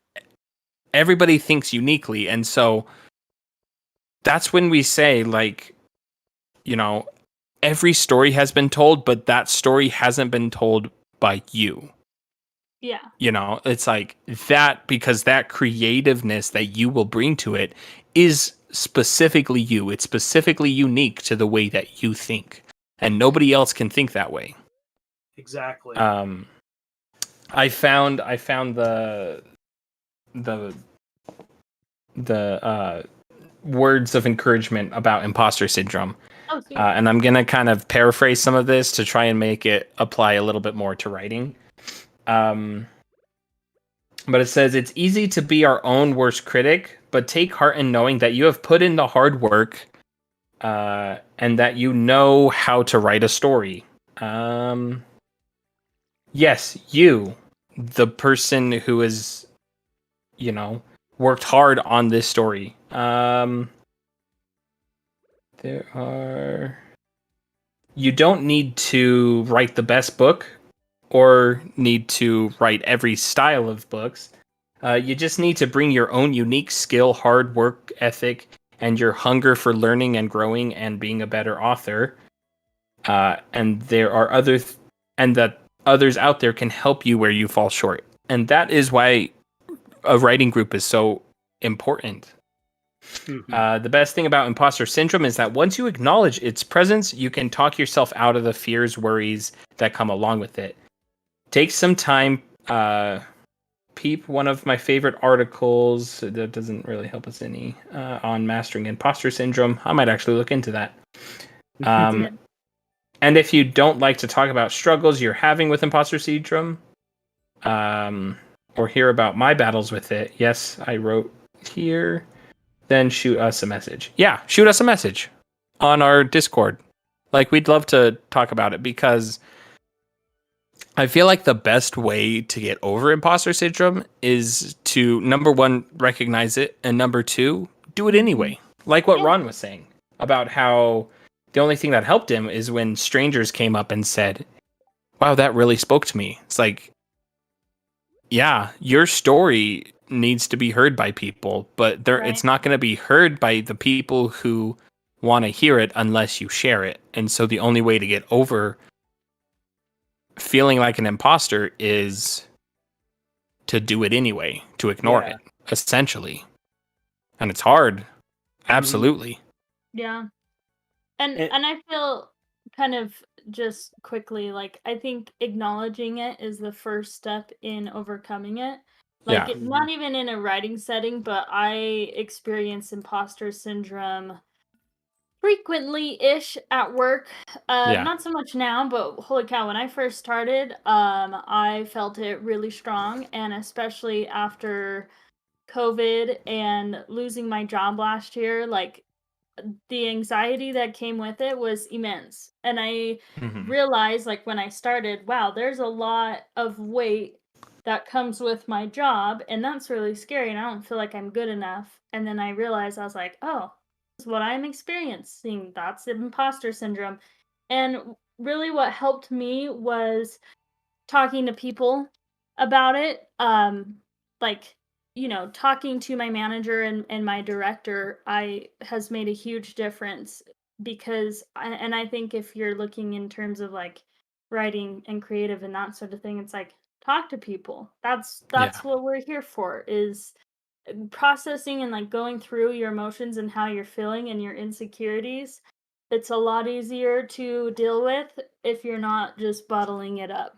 Everybody thinks uniquely, and so that's when we say like, you know every story has been told, but that story hasn't been told by you. yeah, It's like that, because that creativeness that you will bring to it is specifically you. It's specifically unique to the way that you think, and nobody else can think that way. Exactly. I found the words of encouragement about imposter syndrome. oh sweet. And I'm gonna kind of paraphrase some of this to try and make it apply a little bit more to writing. But it says, it's easy to be our own worst critic, but take heart in knowing that you have put in the hard work, and that you know how to write a story. Yes, you. the person who is, worked hard on this story. You don't need to write the best book or need to write every style of books. You just need to bring your own unique skill, hard work ethic, and your hunger for learning and growing and being a better author. And there are and that others out there can help you where you fall short. And that is why a writing group is so important. The best thing about imposter syndrome is that once you acknowledge its presence, you can talk yourself out of the fears, worries that come along with it. Take some time. Peep one of my favorite articles that doesn't really help us any on mastering imposter syndrome. I might actually look into that. And if you don't like to talk about struggles you're having with imposter syndrome, or hear about my battles with it, yes, I wrote here, then shoot us a message. Yeah, shoot us a message on our Discord. Like, we'd love to talk about it, because I feel like the best way to get over imposter syndrome is to, number one, recognize it, and number two, do it anyway. Like what Ron was saying about how the only thing that helped him is when strangers came up and said, wow, that really spoke to me. It's like, yeah, your story needs to be heard by people, but it's not going to be heard by the people who want to hear it unless you share it. And so the only way to get over feeling like an imposter is to do it anyway, to ignore it, essentially. And it's hard. Absolutely. Yeah. And I feel kind of just quickly, like, I think acknowledging it is the first step in overcoming it. Like, not even in a writing setting, but I experience imposter syndrome frequently-ish at work. Not so much now, but holy cow, when I first started, I felt it really strong, and especially after COVID and losing my job last year, like, the anxiety that came with it was immense. And I realized, like, when I started, wow, there's a lot of weight that comes with my job, and that's really scary, and I don't feel like I'm good enough. And then I realized, I was like, oh, this is what I'm experiencing. That's imposter syndrome. And really what helped me was talking to people about it. Like, talking to my manager and my director has made a huge difference, because I think if you're looking in terms of like writing and creative and that sort of thing, it's like, talk to people. That's what we're here for, is processing and like going through your emotions and how you're feeling and your insecurities. It's a lot easier to deal with if you're not just bottling it up.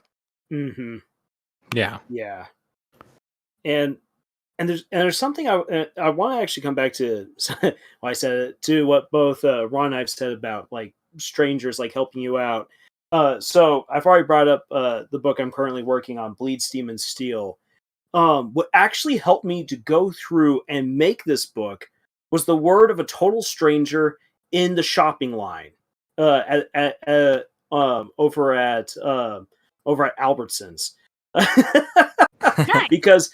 Yeah. And there's something I want to actually come back to. I said it to what both Ron and I've said about like strangers like helping you out. So I've already brought up the book I'm currently working on, Bleed, Steam, and Steel. What actually helped me to go through and make this book was the word of a total stranger in the shopping line over at Albertsons. because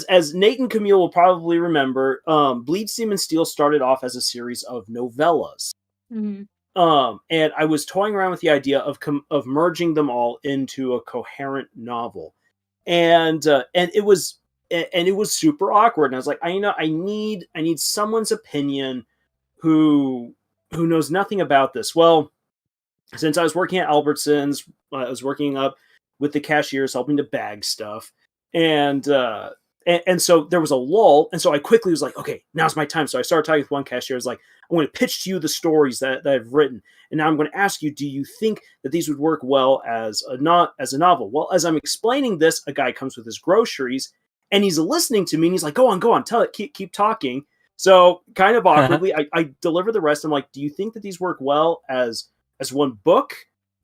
as Nate and Camille will probably remember, Bleed, Steam, and Steel started off as a series of novellas. And I was toying around with the idea of merging them all into a coherent novel, and it was super awkward. And I was like, I need someone's opinion who knows nothing about this. Well, since I was working at Albertsons, I was working up with the cashiers, helping to bag stuff. And so there was a lull. And so I quickly was like, okay, now's my time. So I started talking with one cashier. I was like, I want to pitch to you the stories that I've written. And now I'm going to ask you, do you think that these would work well as a novel? Well, as I'm explaining this, a guy comes with his groceries and he's listening to me and he's like, go on, tell it, keep talking. So kind of awkwardly, I deliver the rest. I'm like, do you think that these work well as one book?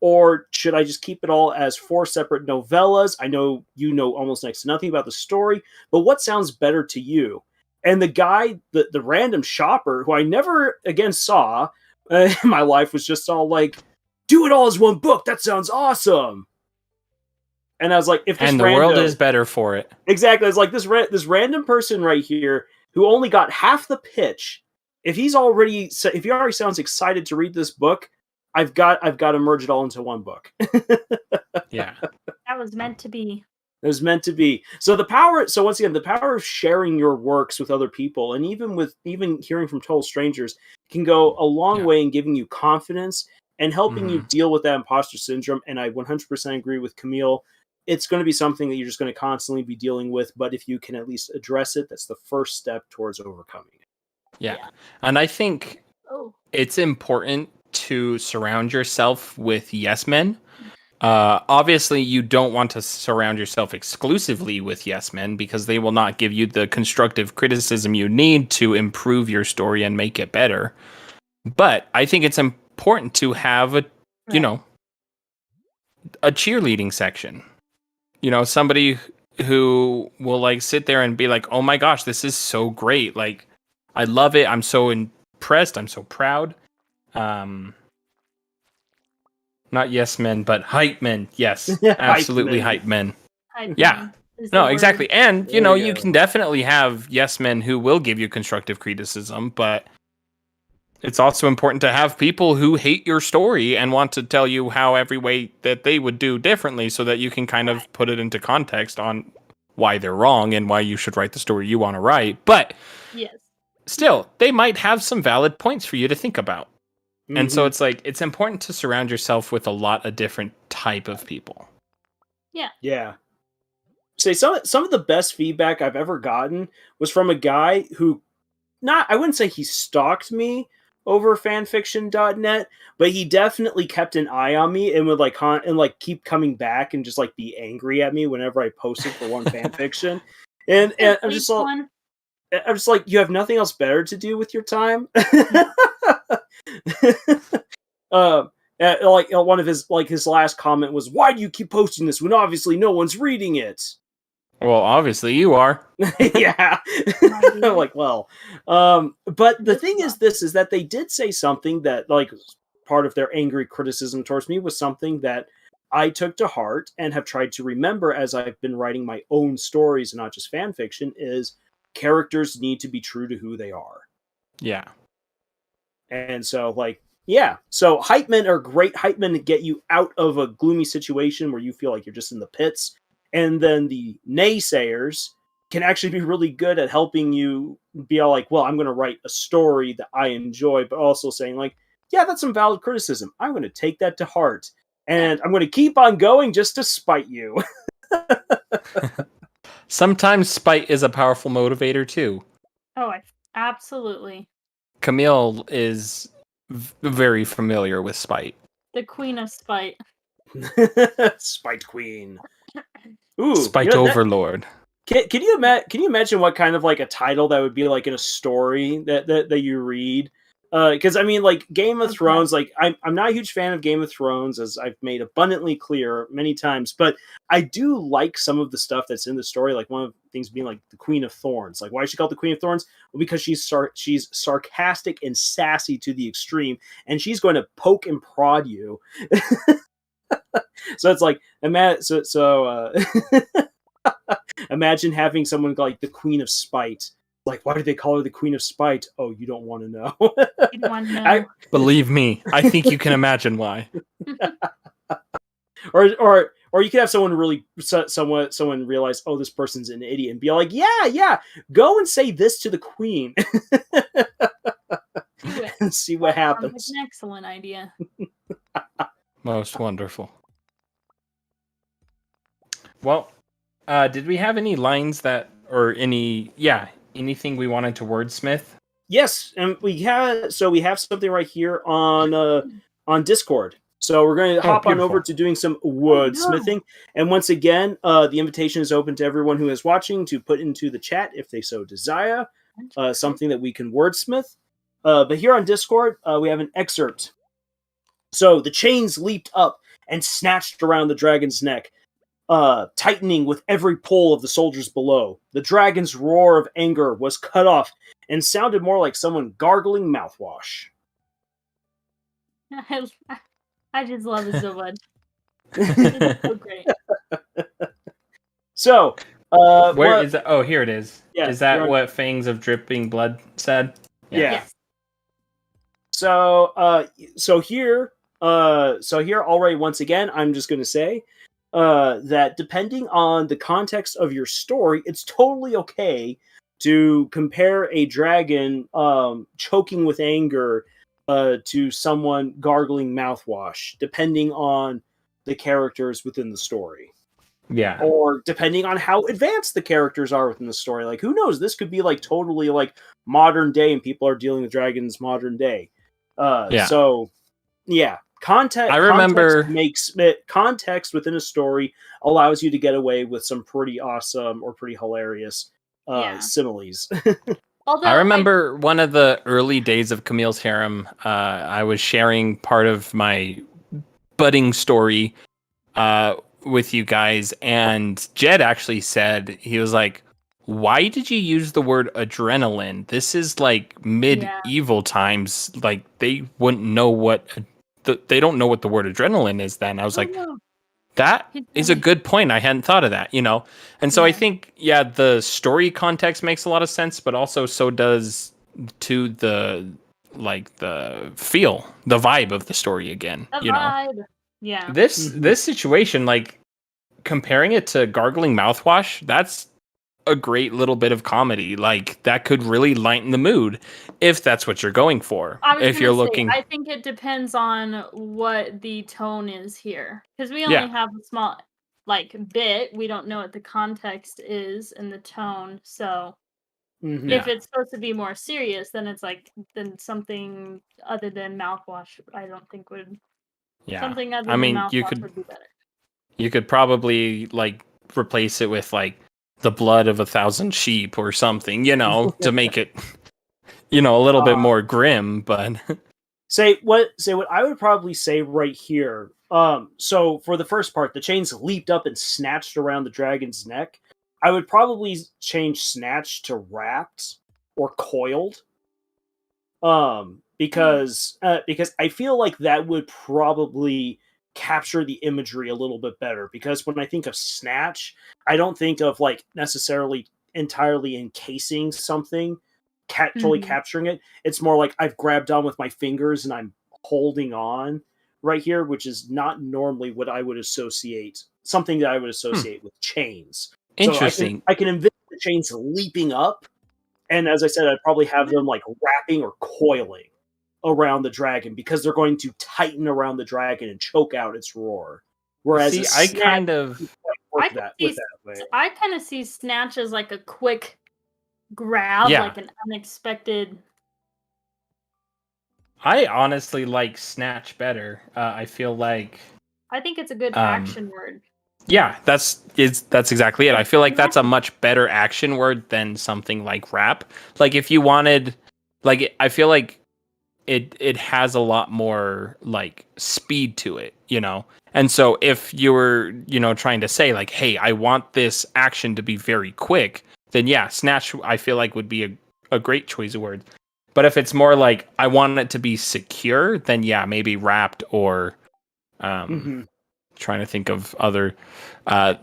Or should I just keep it all as 4 separate novellas? I know you know almost next to nothing about the story, but what sounds better to you? And the guy, the random shopper, who I never again saw in my life, was just all like, do it all as one book. That sounds awesome. And I was like, if this And the world is better for it. Exactly. It's like this random person right here who only got half the pitch. If he already sounds excited to read this book, I've got to merge it all into one book. Yeah. That was meant to be. It was meant to be. So once again, the power of sharing your works with other people, and even hearing from total strangers, can go a long way in giving you confidence and helping you deal with that imposter syndrome. And I 100% agree with Camille. It's going to be something that you're just going to constantly be dealing with. But if you can at least address it, that's the first step towards overcoming it. Yeah. And I think it's important to surround yourself with yes men. Obviously, you don't want to surround yourself exclusively with yes men because they will not give you the constructive criticism you need to improve your story and make it better. But I think it's important to have a cheerleading section. Somebody who will like sit there and be like, "Oh my gosh, this is so great. Like, I love it. I'm so impressed. I'm so proud." Not yes men, but hype men. Yes, absolutely hype men. Yeah. No, exactly. And, you can definitely have yes men who will give you constructive criticism, but it's also important to have people who hate your story and want to tell you how every way that they would do differently so that you can kind of put it into context on why they're wrong and why you should write the story you want to write. But still, they might have some valid points for you to think about. And so it's like, it's important to surround yourself with a lot of different type of people. Yeah. Yeah. Say some of the best feedback I've ever gotten was from a guy who I wouldn't say he stalked me over fanfiction.net, but he definitely kept an eye on me and would keep coming back and just like be angry at me whenever I posted for one fanfiction. And I'm just like, you have nothing else better to do with your time. One of his last comment was, "Why do you keep posting this when obviously no one's reading it?" Well, obviously you are. Yeah. I'm like, well, but the thing is that they did say something that, like, part of their angry criticism towards me was something that I took to heart and have tried to remember as I've been writing my own stories and not just fan fiction, is characters need to be true to who they are. Yeah. And so, so hype men are great. Hype men get you out of a gloomy situation where you feel like you're just in the pits. And then the naysayers can actually be really good at helping you be all like, well, I'm going to write a story that I enjoy, but also saying like, yeah, that's some valid criticism. I'm going to take that to heart. And I'm going to keep on going just to spite you. Sometimes spite is a powerful motivator too. Oh, absolutely. Camille is very familiar with spite. The queen of spite. Spite queen. Ooh, spite overlord. Can you imagine what kind of like a title that would be like in a story that you read? Because I mean, like Game of Thrones, like I'm not a huge fan of Game of Thrones, as I've made abundantly clear many times, but I do like some of the stuff that's in the story. Like one of the things being like the Queen of Thorns. Like why is she called the Queen of Thorns? Well, because she's sarcastic and sassy to the extreme, and she's going to poke and prod you. So it's like imagine having someone like the Queen of Spite. Like, why do they call her the Queen of Spite? Oh, you don't want to know. You don't want to know. Believe me, I think you can imagine why. or you could have someone realize, oh, this person's an idiot, and be like, yeah, go and say this to the Queen. And see what happens. That's an excellent idea. Most wonderful. Well, did we have any lines anything we wanted to wordsmith? Yes, and we have something right here on Discord. So we're going to hop on over to doing some wordsmithing. And once again, the invitation is open to everyone who is watching to put into the chat, if they so desire, something that we can wordsmith. But here on Discord, we have an excerpt. So the chains leaped up and snatched around the dragon's neck, tightening with every pull of the soldiers below. The dragon's roar of anger was cut off and sounded more like someone gargling mouthwash. I just love it so much. It's so great. So, Where is that? Oh, here it is. Yeah, Is that you're on- what Fangs of Dripping Blood said? Yeah. Yes. So here, already once again, I'm just gonna say, that depending on the context of your story, it's totally okay to compare a dragon choking with anger to someone gargling mouthwash, depending on the characters within the story. Yeah. Or depending on how advanced the characters are within the story. Like, who knows? This could be like totally like modern day, and people are dealing with dragons modern day. Yeah. So, yeah, context. I remember- Context within a story allows you to get away with some pretty awesome or pretty hilarious Yeah. similes. Although I remember one of the early days of Camille's Harem. I was sharing part of my budding story with you guys, and Jed actually said, he was like, "Why did you use the word adrenaline? This is like medieval times. Like they wouldn't know what they don't know what the word adrenaline is." Then I was like, no. that is a good point. I hadn't thought of that, you know? And so I Yeah. think, yeah, the story context makes a lot of sense, but also so does to the feel, the vibe of the story again, The you know? vibe. Yeah. This situation, like comparing it to gargling mouthwash, that's a great little bit of comedy. Like that could really lighten the mood if that's what you're going for. I was If gonna you're say, looking, I think it depends on what the tone is here, because we only Yeah. have a small bit. We don't know what the context is and the tone. So Mhm. Yeah. if it's supposed to be more serious, then it's then something other than mouthwash. I don't think would yeah. something other I than mean, mouthwash would be better. you could probably like replace it with like the blood of 1,000 sheep or something, you know, to make it, you know, a little bit more grim. But Say what I would probably say right here. So for the first part, the chains leaped up and snatched around the dragon's neck. I would probably change snatched to wrapped or coiled. Because I feel like that would probably capture the imagery a little bit better. Because when I think of snatch, I don't think of like necessarily entirely encasing something, totally Mhm. capturing it. It's more like I've grabbed on with my fingers and I'm holding on right here, which is not normally what I would associate, something that I would associate with chains. interesting. So I can envision the chains leaping up, and as I said, I'd probably have them like wrapping or coiling around the dragon because they're going to tighten around the dragon and choke out its roar. Whereas See, a I snatch kind of, work I can that see with that way. I kind of see snatch as like a quick grab, Yeah. like an unexpected. I honestly like snatch better. I feel like, I think it's a good Um, action word. yeah, that's exactly it. I feel like that's a much better action word than something like rap. Like if you wanted, like I feel like it has a lot more like speed to it, you know. And so if you were, you know, trying to say like, hey, I want this action to be very quick, then yeah, snatch I feel like would be a great choice of word. But if it's more like I want it to be secure, then yeah, maybe wrapped or Mhm. trying to think of other.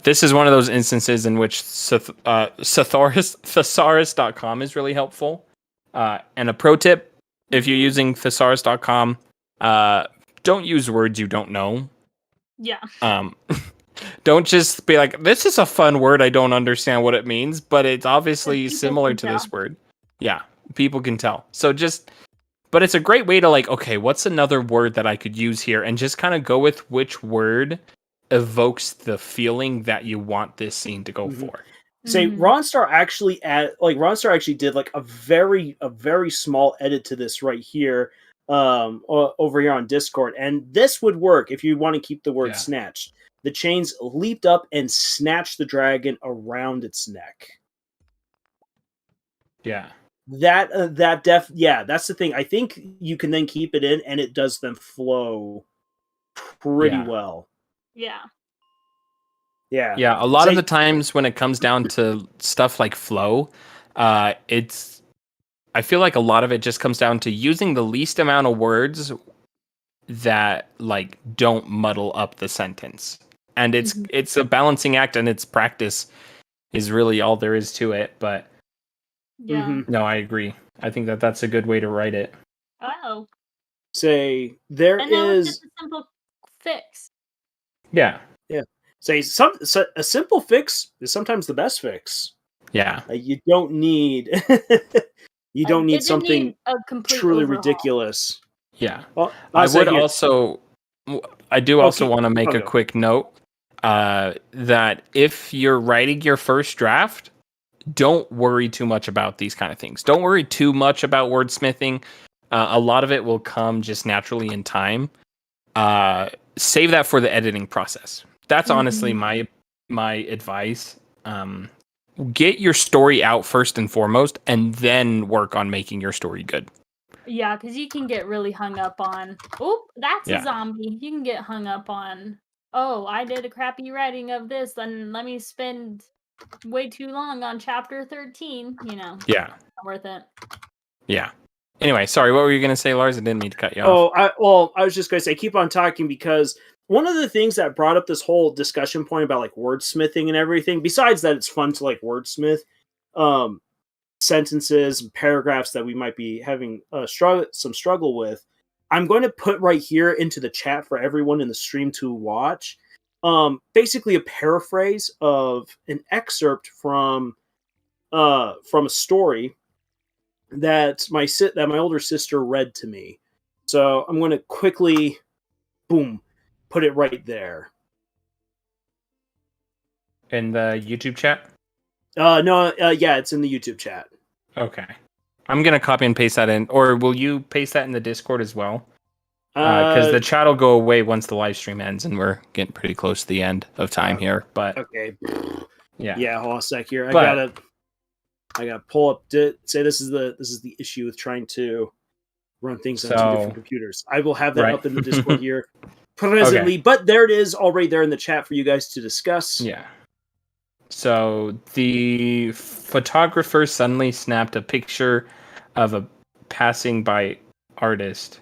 This is one of those instances in which thesaurus.com is really helpful. And a pro tip, if you're using thesaurus.com, don't use words you don't know. Yeah. Don't just be like, this is a fun word, I don't understand what it means, but it's obviously People similar can to tell. this word. Yeah, people can tell. So just, but it's a great way to like, okay, what's another word that I could use here, and just kind of go with which word evokes the feeling that you want this scene to go Mhm. for. Say Mhm. Ronstar actually did like a very small edit to this right here, over here on Discord, and this would work if you want to keep the word Yeah. snatched. The chains leaped up and snatched the dragon around its neck. Yeah. That's the thing. I think you can then keep it in, and it does then flow pretty Yeah. well. Yeah. Yeah. Yeah, a lot of Say- the times when it comes down to stuff like flow, it's I feel like a lot of it just comes down to using the least amount of words that like don't muddle up the sentence. and it's a balancing act, and its practice is really all there is to it. But Yeah. no, I agree. I think that's a good way to write it. Oh. Say there And that was is just a simple fix. Yeah. say a simple fix is sometimes the best fix. Yeah. You don't need you don't It need didn't something need a complete truly overhaul. ridiculous. Yeah. Well, I say would here. also I do also want to make on, a go. quick note that if you're writing your first draft, don't worry too much about these kind of things. Don't worry too much about wordsmithing. A lot of it will come just naturally in time. Save that for the editing process. That's honestly my advice. Get your story out first and foremost, and then work on making your story good. Yeah, because you can get really hung up on, oh, that's Yeah. a zombie. You can get hung up on, oh, I did a crappy writing of this, then let me spend way too long on chapter 13. Not worth it. Yeah. Anyway, sorry, what were you going to say, Lars? I didn't mean to cut you off. I was just going to say, keep on talking, because one of the things that brought up this whole discussion point about like wordsmithing and everything, besides that it's fun to like wordsmith sentences and paragraphs that we might be having some struggle with, I'm going to put right here into the chat for everyone in the stream to watch. Basically a paraphrase of an excerpt from a story that my older sister read to me. So I'm going to quickly, boom, put it right there. In the YouTube chat? No, it's in the YouTube chat. Okay. I'm going to copy and paste that in. Or will you paste that in the Discord as well? Because the chat will go away once the live stream ends, and we're getting pretty close to the end of time here. But okay. Yeah. Hold on a sec here. I gotta pull up to say this is the issue with trying to run things on two different computers. I will have that up in the Discord here presently, but there it is already there in the chat for you guys to discuss. Yeah. So the photographer suddenly snapped a picture of a passing by artist.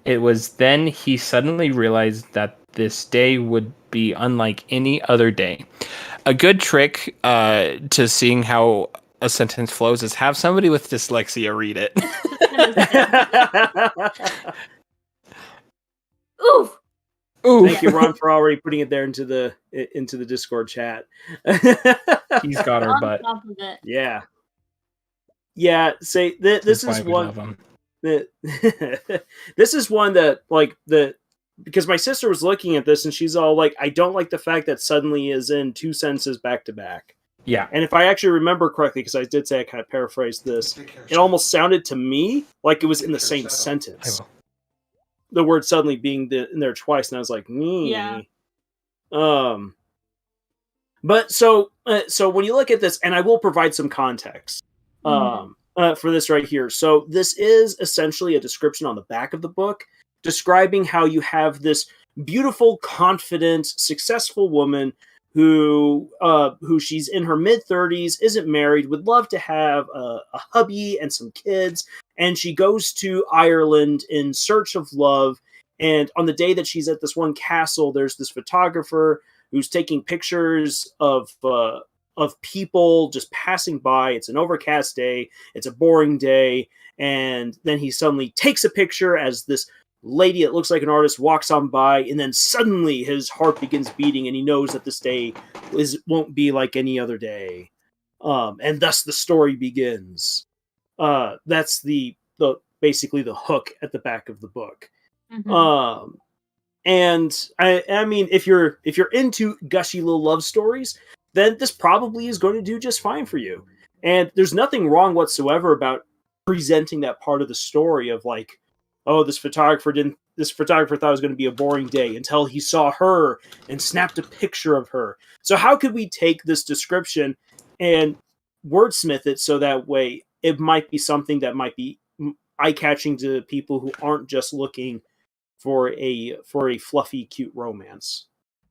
It was then he suddenly realized that this day would be unlike any other day. A good trick to seeing how a sentence flows is have somebody with dyslexia read it. Oof. Ooh. Thank you, Ron, for already putting it there into the Discord chat. He's got our butt. On top of it. Yeah. Yeah. Say this is one. This is one that because my sister was looking at this and she's all like, I don't like the fact that suddenly is in two sentences back to back. Yeah. And if I actually remember correctly, because I did say I kind of paraphrased this, it almost sounded to me like it was in the same sentence. The word suddenly being in there twice, and I was like, Yeah. But so when you look at this, and I will provide some context for this right here. So this is essentially a description on the back of the book describing how you have this beautiful, confident, successful woman who she's in her mid-30s, isn't married, would love to have a hubby and some kids, and she goes to Ireland in search of love. And on the day that she's at this one castle, there's this photographer who's taking pictures of people just passing by. It's an overcast day. It's a boring day. And then he suddenly takes a picture as this lady that looks like an artist walks on by, and then suddenly his heart begins beating, and he knows that this day won't be like any other day. And thus the story begins. That's the basically the hook at the back of the book. And I mean, if you're into gushy little love stories, then this probably is going to do just fine for you. And there's nothing wrong whatsoever about presenting that part of the story of like, oh, this photographer thought it was going to be a boring day until he saw her and snapped a picture of her. So how could we take this description and wordsmith it so that way it might be something that might be eye-catching to people who aren't just looking for a fluffy, cute romance.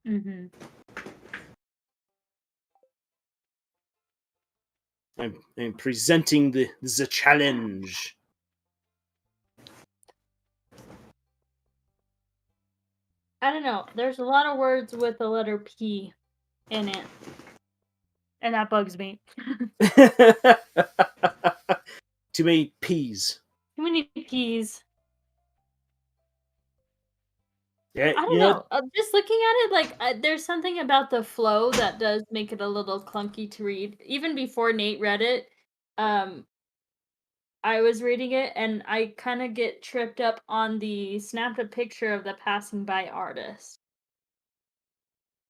I'm presenting the challenge. I don't know. There's a lot of words with the letter P in it. And that bugs me. Too many P's. Too many P's. Yeah, I don't know. Just looking at it, like, there's something about the flow that does make it a little clunky to read. Even before Nate read it, um, I was reading it and I kind of get tripped up on the snapped a picture of the passing by artist.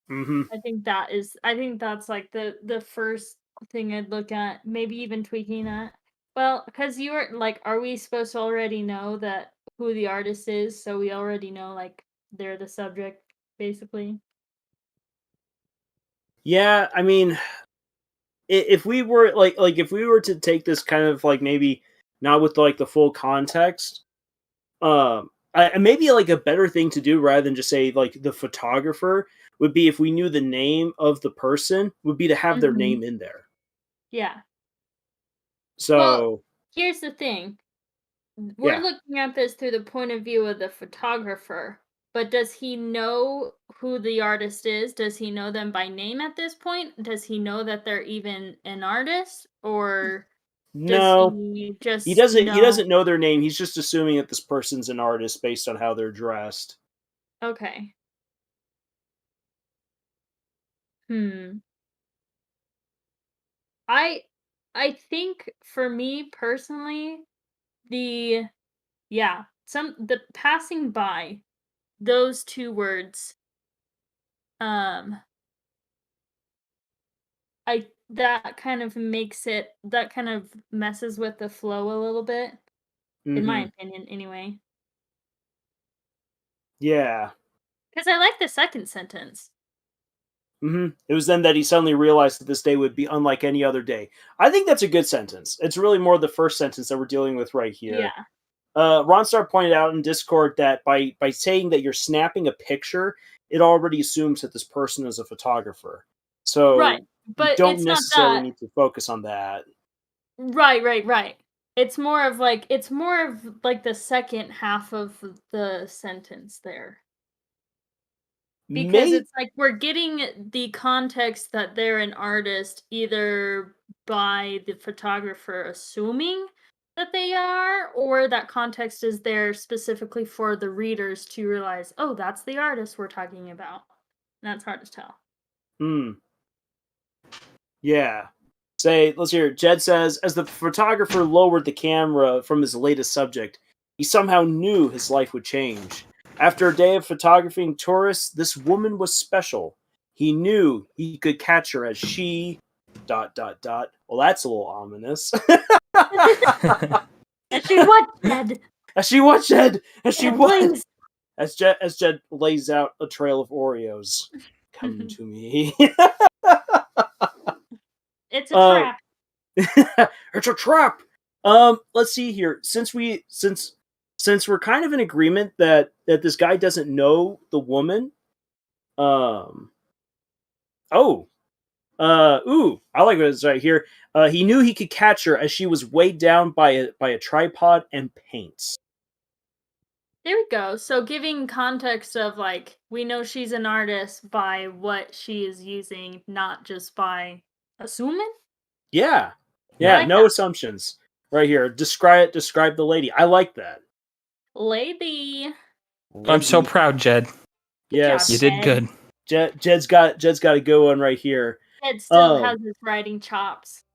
Mm-hmm. I think that's like the first thing I'd look at, maybe even tweaking that. Well, because you were like, are we supposed to already know that who the artist is? So we already know like they're the subject, basically. Yeah, I mean, if we were like if we were to take this kind of like maybe not with like the full context, maybe like a better thing to do rather than just say like the photographer would be if we knew the name of the person would be to have their Mhm. name in there. Yeah. Well, So here's the thing. We're yeah, looking at this through the point of view of the photographer, but does he know who the artist is? Does he know them by name at this point? Does he know that they're even an artist? Or does no, he he just doesn't. He know? doesn't know their name. He's just assuming that this person's an artist based on how they're dressed. Okay. Hmm. I I think for me personally, the the passing by, those two words, um that kind of messes with the flow a little bit, in my Hmm. opinion anyway. Yeah. Because I like the second sentence. It was then that he suddenly realized that this day would be unlike any other day. I think that's a good sentence. It's really more the first sentence that we're dealing with right here. Yeah. Ronstar pointed out in Discord that by saying that you're snapping a picture, it already assumes that this person is a photographer. Right. So you But don't it's not necessarily that. need to focus on that. Right. It's more of like the second half of the sentence there. Because Maybe. it's like we're getting the context that they're an artist either by the photographer assuming that they are, or that context is there specifically for the readers to realize, oh, that's the artist we're talking about. And that's hard to tell. Yeah. Let's hear it. Jed says, as the photographer lowered the camera from his latest subject, he somehow knew his life would change. After a day of photographing tourists, this woman was special. He knew he could catch her as she. ... Well, that's a little ominous. And she what, Jed? As she what, Jed? As she Jed, what? please. As Jed lays out a trail of Oreos. Come to me. It's a trap. It's a trap. Let's see here. Since we're kind of in agreement that this guy doesn't know the woman. Um. Oh. I like what it's right here. He knew he could catch her as she was weighed down by a tripod and paints. There we go. So giving context of like we know she's an artist by what she is using, not just by assuming. Yeah. I Yeah. like No that. assumptions. Right here. Describe the lady. I like that. Lady. I'm so Lady. proud, Jed. Good Yes. You job, did good. Jed's got a good one right here. Jed still has his writing chops.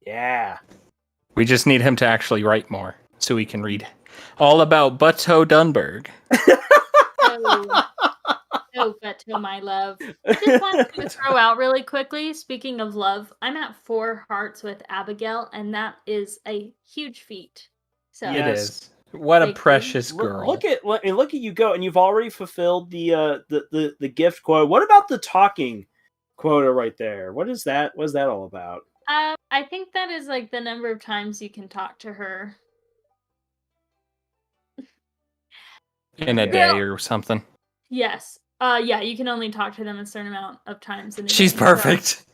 Yeah. We just need him to actually write more so we can read all about Butto Dunberg. Oh, Beto, my love. I just wanted to throw out really quickly, speaking of love, I'm at 4 hearts with Abigail, and that is a huge feat. So It Yes. is. What a Thank you. precious girl. Look at you go, and you've already fulfilled the gift quota. What about the talking quota right there? What is that? What's that all about? I think that is like the number of times you can talk to her. In a day or something. Yes. Yeah, you can only talk to them a certain amount of times in a She's day, perfect. So.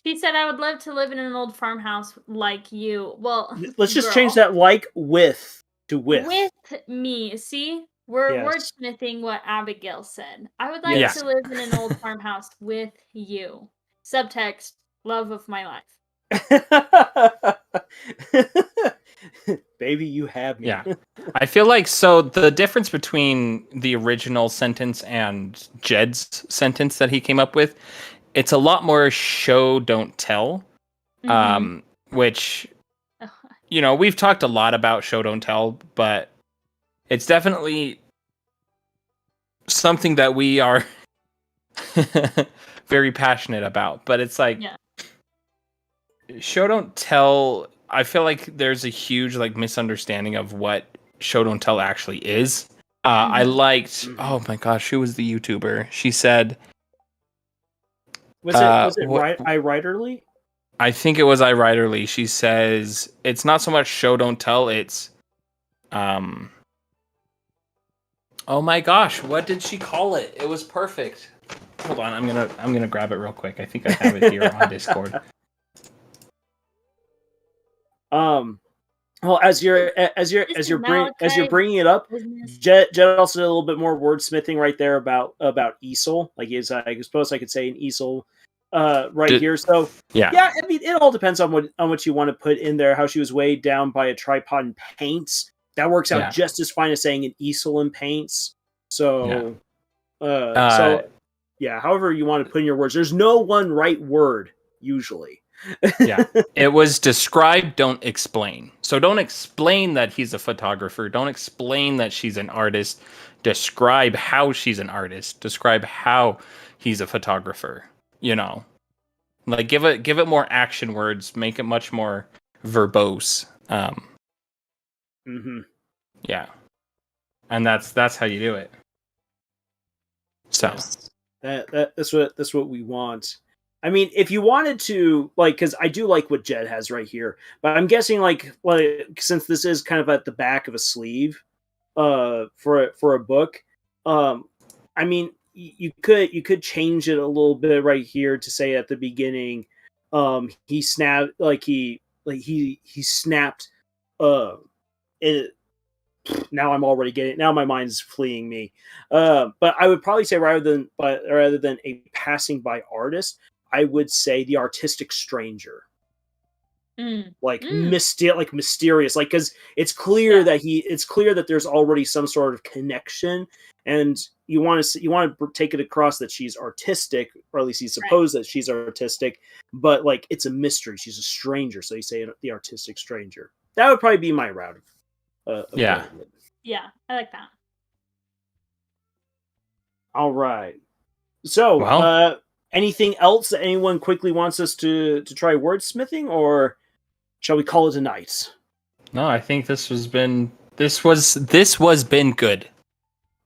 She said, I would love to live in an old farmhouse like you. Well, Let's just girl. change that like with to with. With me. See? We're Yes. wordsmithing what Abigail said. I would like Yes. to live in an old farmhouse with you. Subtext, love of my life. Baby, you have me. Yeah. I feel like so the difference between the original sentence and Jed's sentence that he came up with, it's a lot more show don't tell. Which we've talked a lot about show don't tell, but it's definitely something that we are very passionate about. But it's like show don't tell. I feel like there's a huge like misunderstanding of what show don't tell actually is. I liked. Oh my gosh, who was the YouTuber? She said, Was it iWriterly? I think it was iWriterly. She says it's not so much show don't tell. It's oh my gosh, what did she call it? It was perfect. Hold on, I'm gonna grab it real quick. I think I have it here on Discord. Well, as you're bringing it up, Jed also did a little bit more wordsmithing right there about easel. Like I suppose I could say an easel here. So yeah, I mean it all depends on what you want to put in there. How she was weighed down by a tripod and paints. That works out just as fine as saying an easel and paints. So however you want to put in your words. There's no one right word usually. It was describe, don't explain. So don't explain that he's a photographer. Don't explain that she's an artist. Describe how she's an artist. Describe how he's a photographer. Like give it more action words. Make it much more verbose. Yeah, and that's how you do it. So that's what we want. I mean, if you wanted to, because I do like what Jed has right here, but I'm guessing, since this is kind of at the back of a sleeve, for a book, I mean, you could change it a little bit right here to say at the beginning, he snapped, he snapped, it. Now I'm already getting. Now my mind's fleeing me. But I would probably say rather than a passing by artist, I would say the artistic stranger, mysterious, because it's clear that there's already some sort of connection, and you want to take it across that she's artistic, or at least you suppose that she's artistic, but it's a mystery. She's a stranger, so you say the artistic stranger. That would probably be my route. I like that. All right. So, anything else that anyone quickly wants us to try wordsmithing, or shall we call it a night? No, I think this was been good.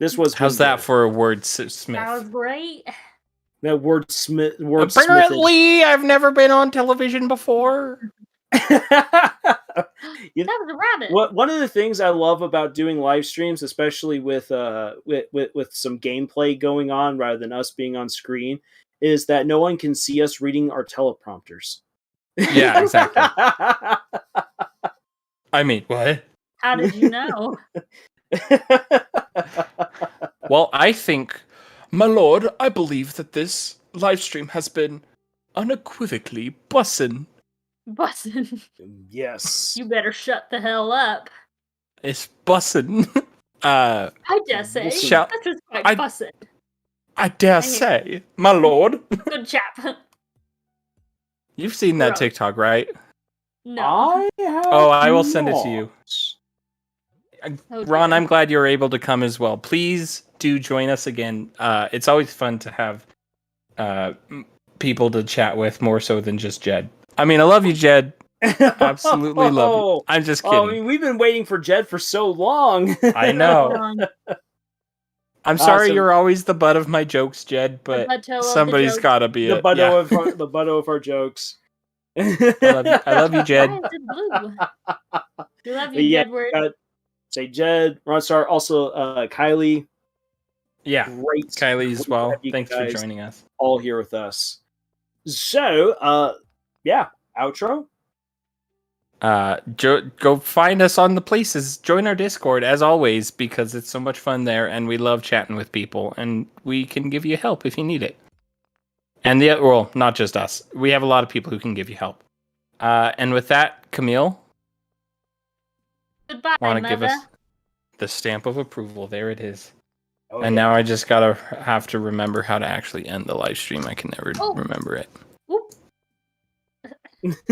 How's that for a wordsmith? That was great. That wordsmith. Apparently, I've never been on television before. That was a rabbit. One of the things I love about doing live streams, especially with some gameplay going on rather than us being on screen, is that no one can see us reading our teleprompters. Yeah, exactly. I mean, what? How did you know? Well, I think, my lord, I believe that this live stream has been unequivocally bussin'. Bussin'. Yes. You better shut the hell up. It's bussin'. I dare say. That was quite bussin'. I dare say, my lord. Good chap. You've seen that TikTok, right? No. I will send it to you. Ron, I'm glad you're able to come as well. Please do join us again. It's always fun to have people to chat with, more so than just Jed. I mean, I love you, Jed. Absolutely love you. I'm just kidding. I mean, we've been waiting for Jed for so long. I know. I'm sorry you're always the butt of my jokes, Jed, but somebody's got to be the butt of our jokes. I love you, Jed. We love you, Jedward. Say Jed, Ronstar, also Kylie. Yeah, great. Kylie as well. Thanks for joining us. All here with us. So, outro. Go find us on the places. Join our Discord as always because it's so much fun there, and we love chatting with people, and we can give you help if you need it. And well, not just us. We have a lot of people who can give you help. And with that, Camille, Goodbye, want to mother. give us the stamp of approval? There it is. Oh, and yeah. now I just have to remember how to actually end the live stream. I can never remember it. Whoop.